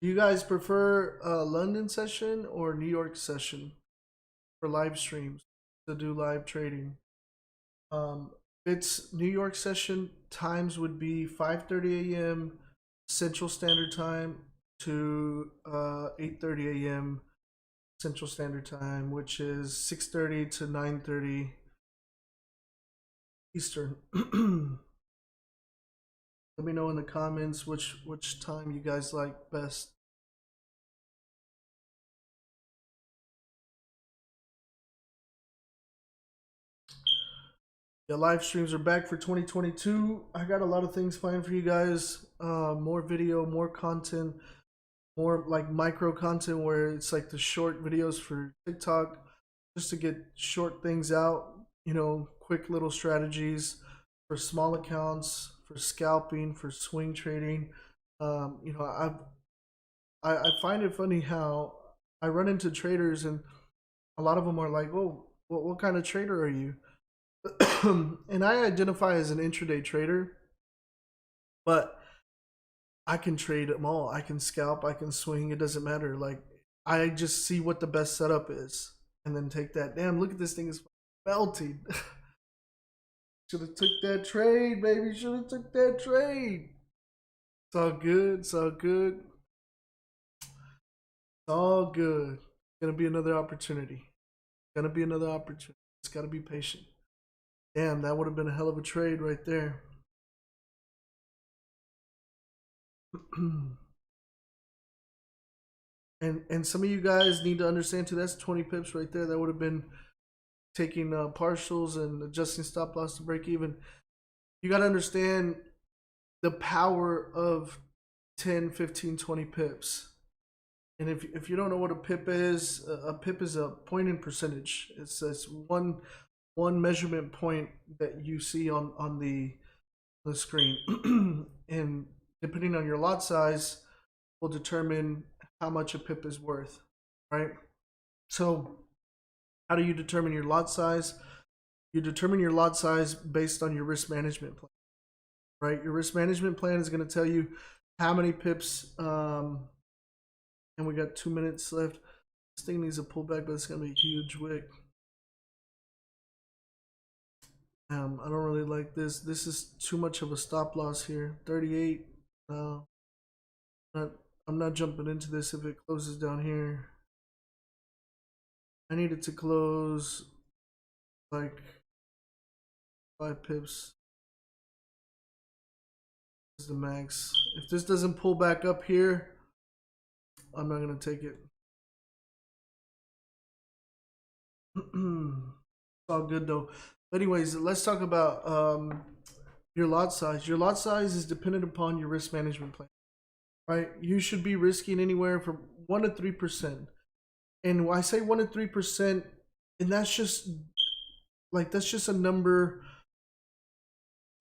you guys prefer a London session or New York session for live streams to do live trading? If it's New York session, times would be 5:30 a.m. Central Standard Time to 8:30 a.m. Central Standard Time, which is 6:30 to 9:30 Eastern. Let me know in the comments which time you guys like best. Yeah, live streams are back for 2022. I got a lot of things planned for you guys. More video, more content, more like micro content where it's like the short videos for TikTok, just to get short things out. You know, quick little strategies for small accounts, for scalping, for swing trading. You know, I find it funny how I run into traders and a lot of them are like, "Oh, what kind of trader are you?" And I identify as an intraday trader, but I can trade them all. I can scalp, I can swing. It doesn't matter. Like I just see what the best setup is, and then take that. Damn, look at this thing is melting. Should have took that trade, baby. Should have took that trade. It's all good. It's all good. It's all good. It's gonna be another opportunity. It's gonna be another opportunity. It's gotta be patient. Damn, that would have been a hell of a trade right there. And some of you guys need to understand too. That's 20 pips right there. That would have been taking partials and adjusting stop loss to break even. You got to understand the power of 10, 15, 20 pips. And if you don't know what a pip is a point in percentage. It's one measurement point that you see on the screen. And depending on your lot size will determine how much a pip is worth, right? So how do you determine your lot size? You determine your lot size based on your risk management plan, right? Your risk management plan is going to tell you how many pips, and we got 2 minutes left. This thing needs a pullback, but it's going to be a huge wick. I don't really like this. This is too much of a stop loss here. 38. I'm not jumping into this if it closes down here. I need it to close like 5 pips. This is the max. If this doesn't pull back up here, I'm not going to take it. It's all good though. But anyways, let's talk about your lot size. Your lot size is dependent upon your risk management plan, right? You should be risking anywhere from 1 to 3%. And when I say 1 to 3%, and that's just a number.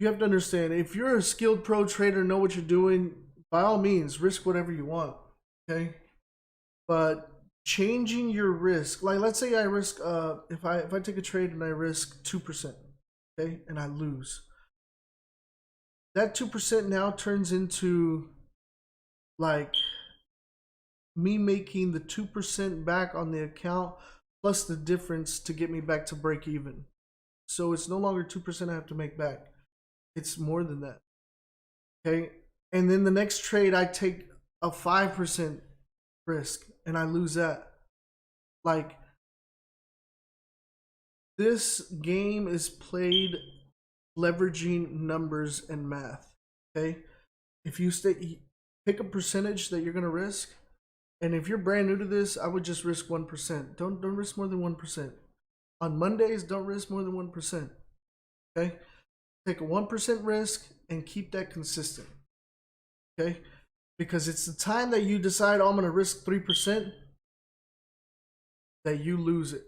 You have to understand, if you're a skilled pro trader, know what you're doing, by all means, risk whatever you want, okay? But changing your risk, like let's say I risk, if I take a trade and I risk 2%, okay, and I lose, that 2% now turns into like me making the 2% back on the account plus the difference to get me back to break even. So it's no longer 2% I have to make back. It's more than that. Okay. And then the next trade, I take a 5% risk and I lose that. Like, this game is played leveraging numbers and math. Okay. If you pick a percentage that you're going to risk. And if you're brand new to this, I would just risk 1%. Don't risk more than 1%. On Mondays, don't risk more than 1%. Okay. Take a 1% risk and keep that consistent, okay? Because it's the time that you decide, oh, I'm going to risk 3%, that you lose it.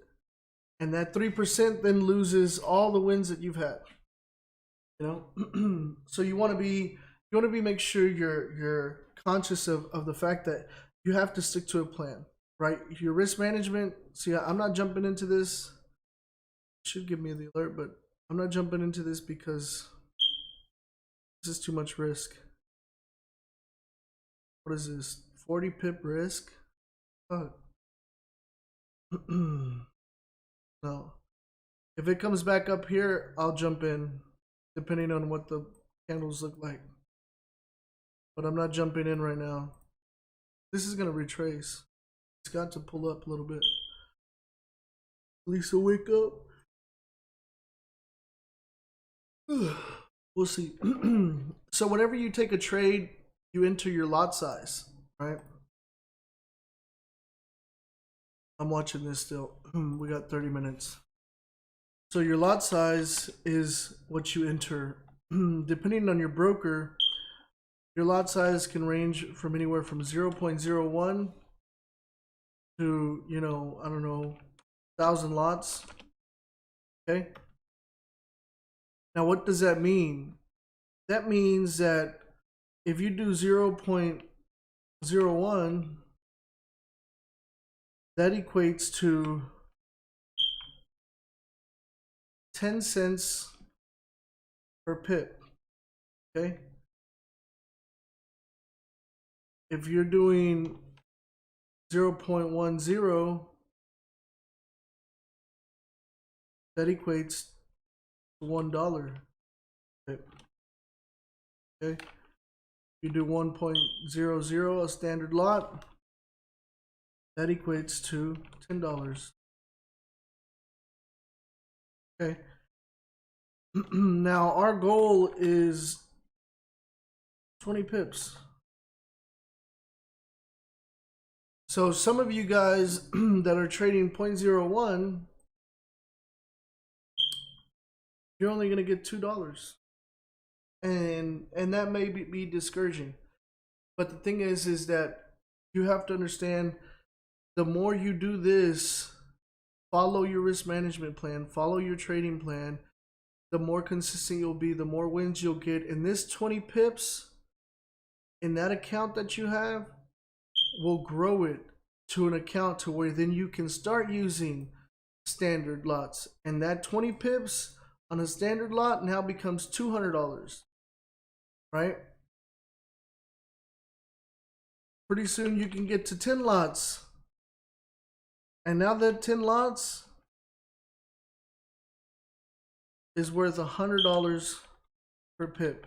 And that 3% then loses all the wins that you've had, you know? So you want to make sure you're conscious of the fact that you have to stick to a plan. right? Your risk management. See, I'm not jumping into this. It should give me the alert, but I'm not jumping into this because this is too much risk. What is this? 40 pip risk? Fuck. No. If it comes back up here, I'll jump in, depending on what the candles look like. But I'm not jumping in right now. This is gonna retrace. It's got to pull up a little bit. Lisa, wake up. We'll see. So whenever you take a trade, you enter your lot size, right? I'm watching this still. We got 30 minutes. So your lot size is what you enter. Depending on your broker, your lot size can range from anywhere from 0.01 to, you know, I don't know, 1,000 lots. Okay. Now, what does that mean? That means that if you do 0.01, that equates to 10 cents per pip. Okay. If you're doing 0.10, that equates to $1 pip. Okay. You do 1.00, a standard lot, that equates to $10. Okay. Now our goal is 20 pips. So some of you guys that are trading 0.01, you're only going to get $2. And that may be discouraging. But the thing is that you have to understand, the more you do this, follow your risk management plan, follow your trading plan, the more consistent you'll be, the more wins you'll get. And this 20 pips in that account that you have will grow it to an account to where then you can start using standard lots. And that 20 pips on a standard lot now becomes $200, right? Pretty soon you can get to 10 lots. And now that 10 lots is worth $100 per pip.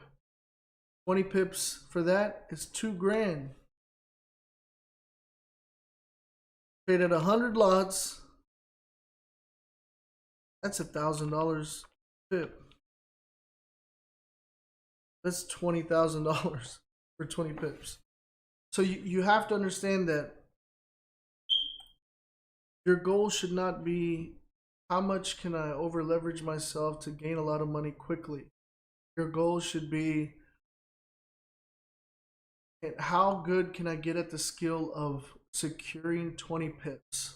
20 pips for that is $2,000. Trade at 100 lots, that's $1,000 pip. That's $20,000 for 20 pips. So you have to understand that your goal should not be how much can I over leverage myself to gain a lot of money quickly. Your goal should be how good can I get at the skill of securing 20 pips.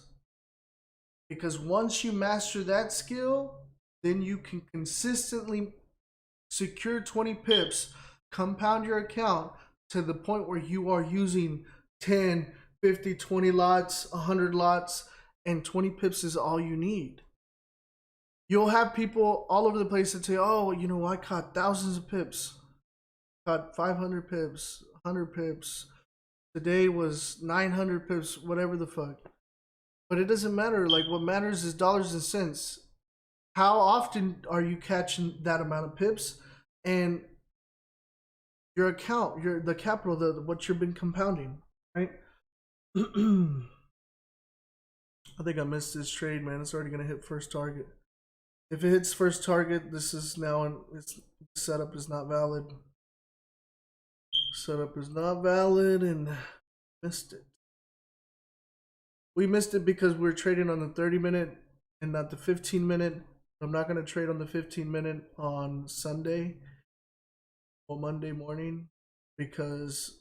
Because once you master that skill, then you can consistently secure 20 pips, compound your account to the point where you are using 10, 50, 20 lots, 100 lots, and 20 pips is all you need. You'll have people all over the place that say, oh, you know, I caught thousands of pips, caught 500 pips, 100 pips. Today was 900 pips, whatever the fuck. But it doesn't matter. Like, what matters is dollars and cents. How often are you catching that amount of pips? And your account, the capital, what you've been compounding, right? I think I missed this trade, man. It's already gonna hit first target. If it hits first target, this is now its setup is not valid. Setup is not valid, and missed it. We missed it because we're trading on the 30-minute and not the 15-minute. I'm not gonna trade on the 15-minute on Sunday or Monday morning, because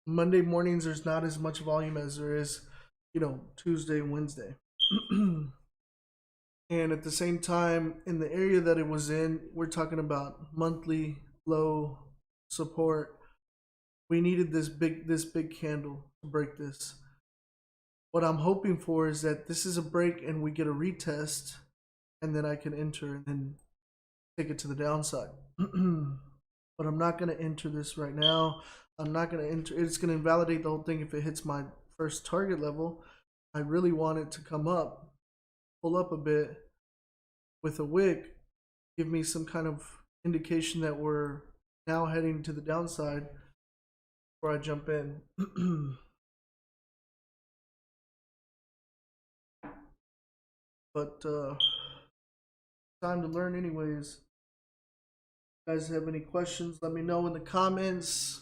Monday mornings there's not as much volume as there is, you know, Tuesday and Wednesday. And at the same time, in the area that it was in, we're talking about monthly low support. we needed this big candle to break this. What I'm hoping for is that this is a break and we get a retest, and then I can enter and then take it to the downside. But I'm not going to enter this right now. I'm not going to enter. It's going to invalidate the whole thing if it hits my first target level. I really want it to come up, pull up a bit with a wick, give me some kind of indication that we're now heading to the downside before I jump in. But time to learn anyways. If you guys have any questions, let me know in the comments.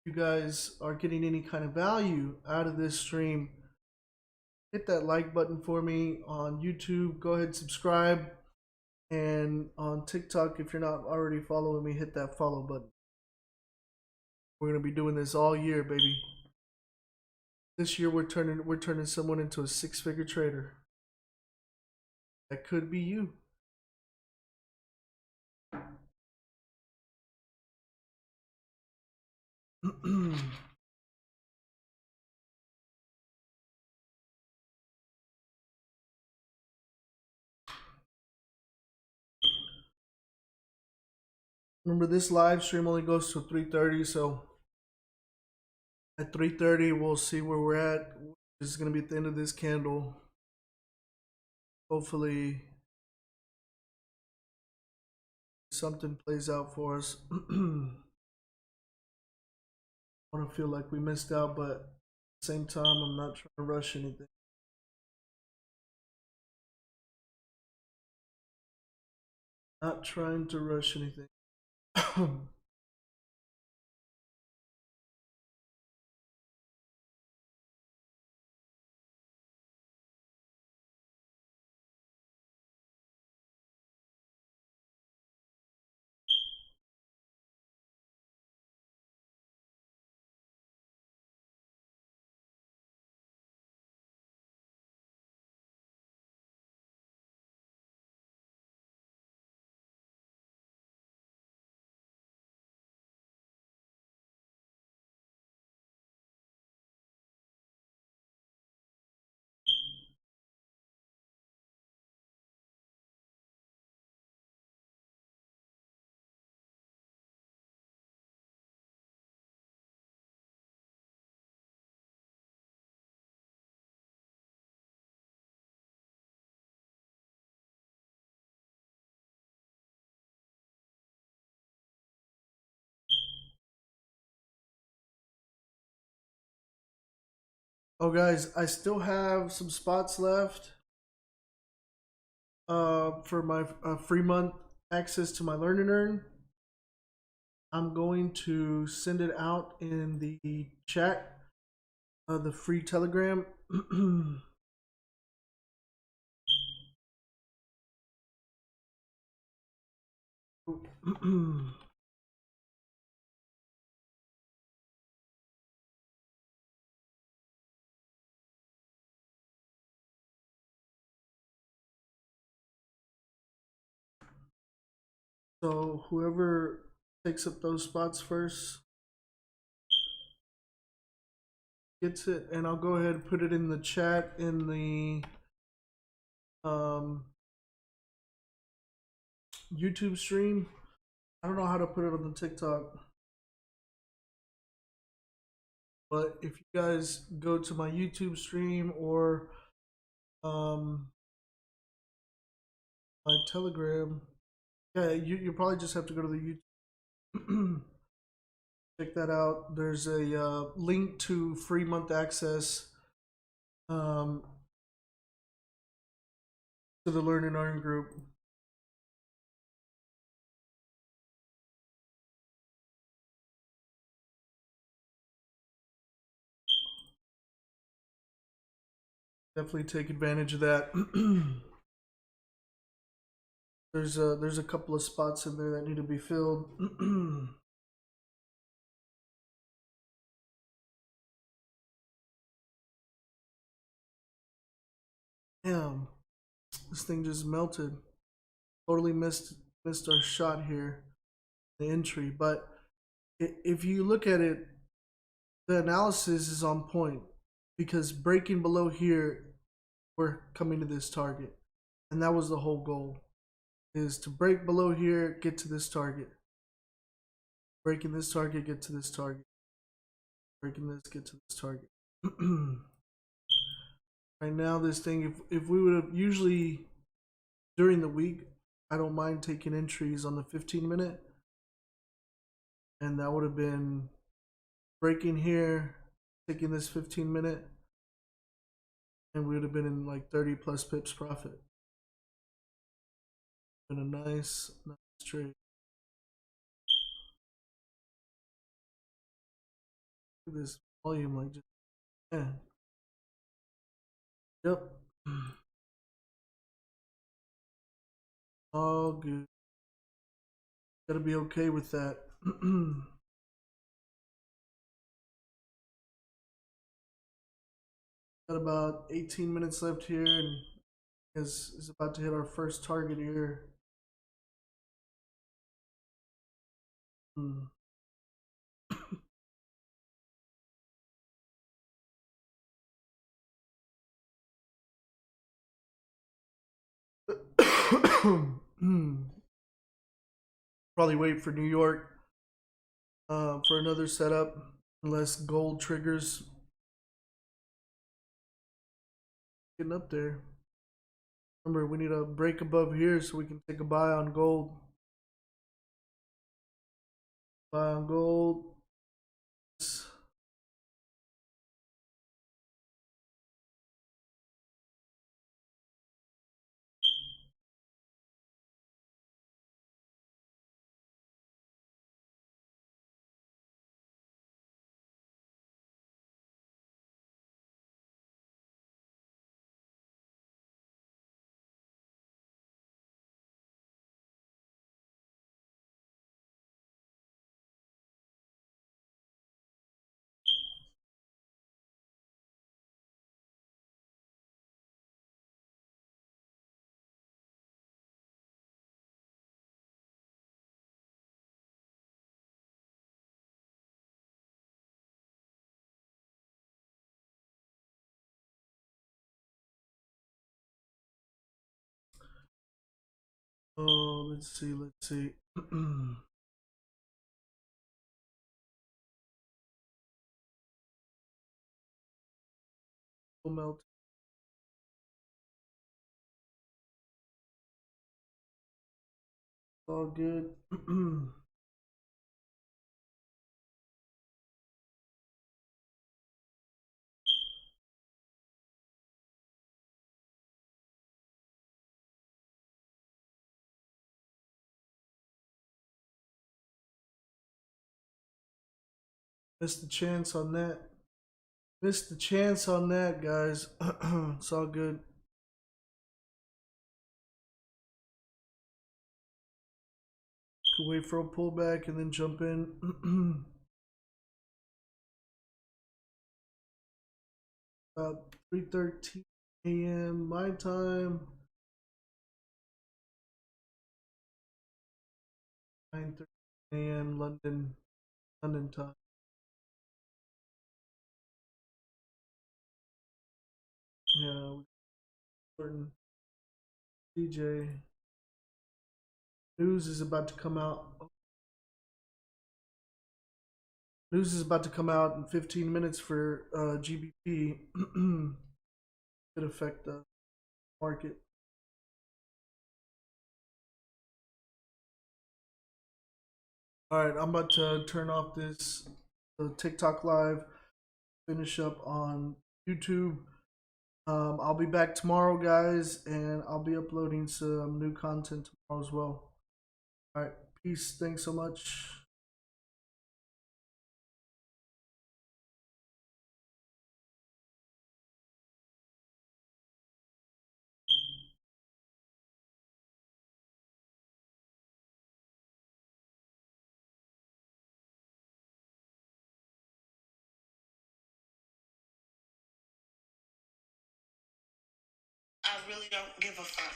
If you guys are getting any kind of value out of this stream, hit that like button for me on YouTube. Go ahead, subscribe. And on TikTok, if you're not already following me, hit that follow button. We're gonna be doing this all year, baby. This year we're turning someone into a six-figure trader. That could be you. Remember, this live stream only goes to 3:30, so at 3:30 we'll see where we're at. This is gonna be at the end of this candle. Hopefully something plays out for us. I want to feel like we missed out, but at the same time, I'm not trying to rush anything. Not trying to rush anything. Oh, guys, I still have some spots left for my free month access to my Learn and Earn. I'm going to send it out in the chat, the free Telegram. So whoever takes up those spots first gets it, and I'll go ahead and put it in the chat in the YouTube stream. I don't know how to put it on the TikTok, but if you guys go to my YouTube stream or my Telegram, yeah, you probably just have to go to the YouTube. Check that out. There's a link to free month access to the Learn and Earn group. Definitely take advantage of that. There's a couple of spots in there that need to be filled. Damn, this thing just melted. Totally missed our shot here, the entry. But if you look at it, the analysis is on point because breaking below here, we're coming to this target, and that was the whole goal: is to break below here, get to this target. Breaking this target, get to this target. Breaking this, get to this target. Right now, this thing, if we would have usually during the week, I don't mind taking entries on the 15-minute, and that would have been breaking here, taking this 15-minute, and we would have been in like 30 plus pips profit. Been a nice trade. Look at this volume, like just man. Yep. All good. Gotta be okay with that. Got about 18 minutes left here, and is about to hit our first target here. Probably wait for New York for another setup, unless gold triggers. Getting up there. Remember, we need a break above here so we can take a buy on gold. Buy on gold. Oh, let's see, let's see. Melt. All good. Missed the chance on that. Missed the chance on that, guys. It's all good. Could wait for a pullback and then jump in. About 3:13 a.m. my time. 9:30 a.m. London time. Yeah, certain DJ news is about to come out. News is about to come out in 15 minutes for GBP. Could affect the market. All right, I'm about to turn off this TikTok live. Finish up on YouTube. I'll be back tomorrow, guys, and I'll be uploading some new content tomorrow as well. All right, peace. Thanks so much. I really don't give a fuck.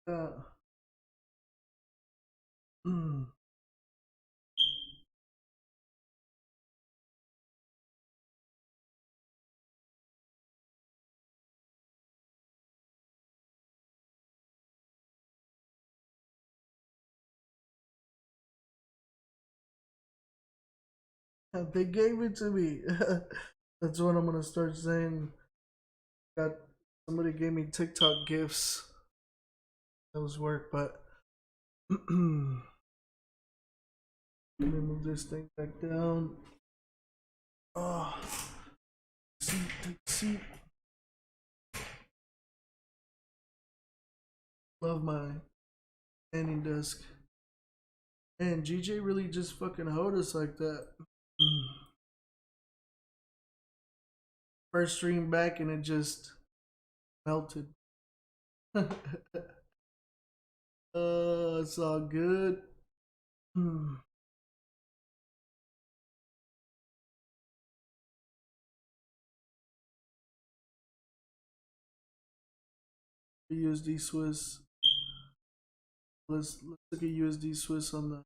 Uh, They gave it to me. That's what I'm gonna start saying. Got somebody gave me TikTok gifts. That was work, but let me move this thing back down. Oh, seat, take a seat. Love my standing desk. Man, GJ really just fucking hoed us like that. First stream back and it just melted. It's all good. USD Swiss. Let's look at USD Swiss on the.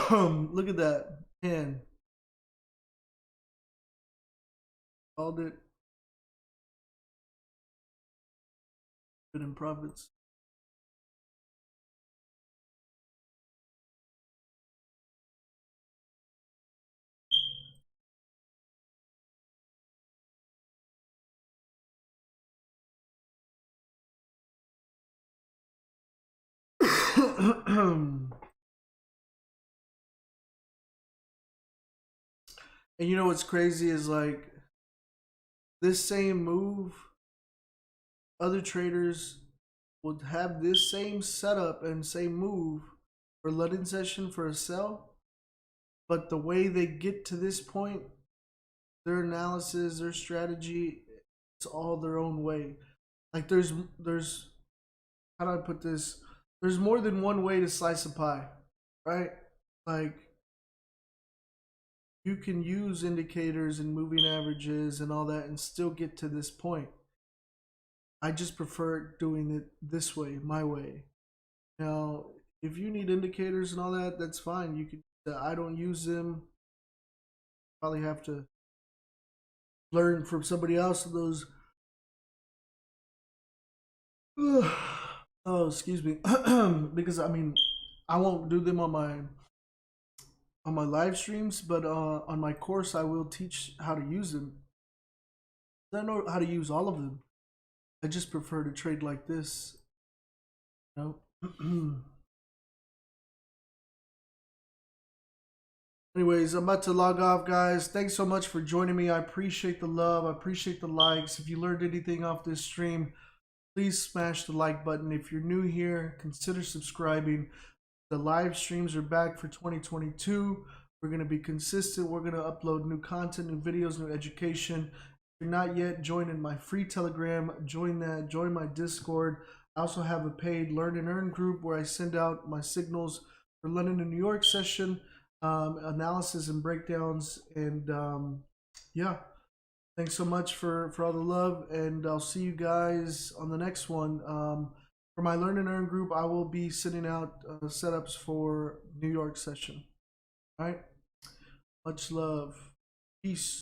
Look at that hand. Called it. Good in profits. And you know what's crazy is like this same move, other traders would have this same setup and same move for London session for a sell, but the way they get to this point, their analysis, their strategy, it's all their own way. Like there's how do I put this? There's more than one way to slice a pie, right? Like you can use indicators and moving averages and all that and still get to this point. I just prefer doing it this way, my way. Now, if you need indicators and all that, that's fine. You can. I don't use them. Probably have to learn from somebody else those. Oh, excuse me. Because I mean, I won't do them on my live streams, but on my course, I will teach how to use them. I know how to use all of them. I just prefer to trade like this. You know? Anyways, I'm about to log off, guys. Thanks so much for joining me. I appreciate the love. I appreciate the likes. If you learned anything off this stream, please smash the like button. If you're new here, consider subscribing. The live streams are back for 2022. We're going to be consistent. We're going to upload new content, new videos, new education. If you're not yet joining my free Telegram, join that. Join my Discord. I also have a paid Learn and Earn group where I send out my signals for London and New York session, analysis and breakdowns. And yeah, thanks so much for all the love. And I'll see you guys on the next one. For my Learn and Earn group, I will be sending out setups for New York session. All right. Much love. Peace.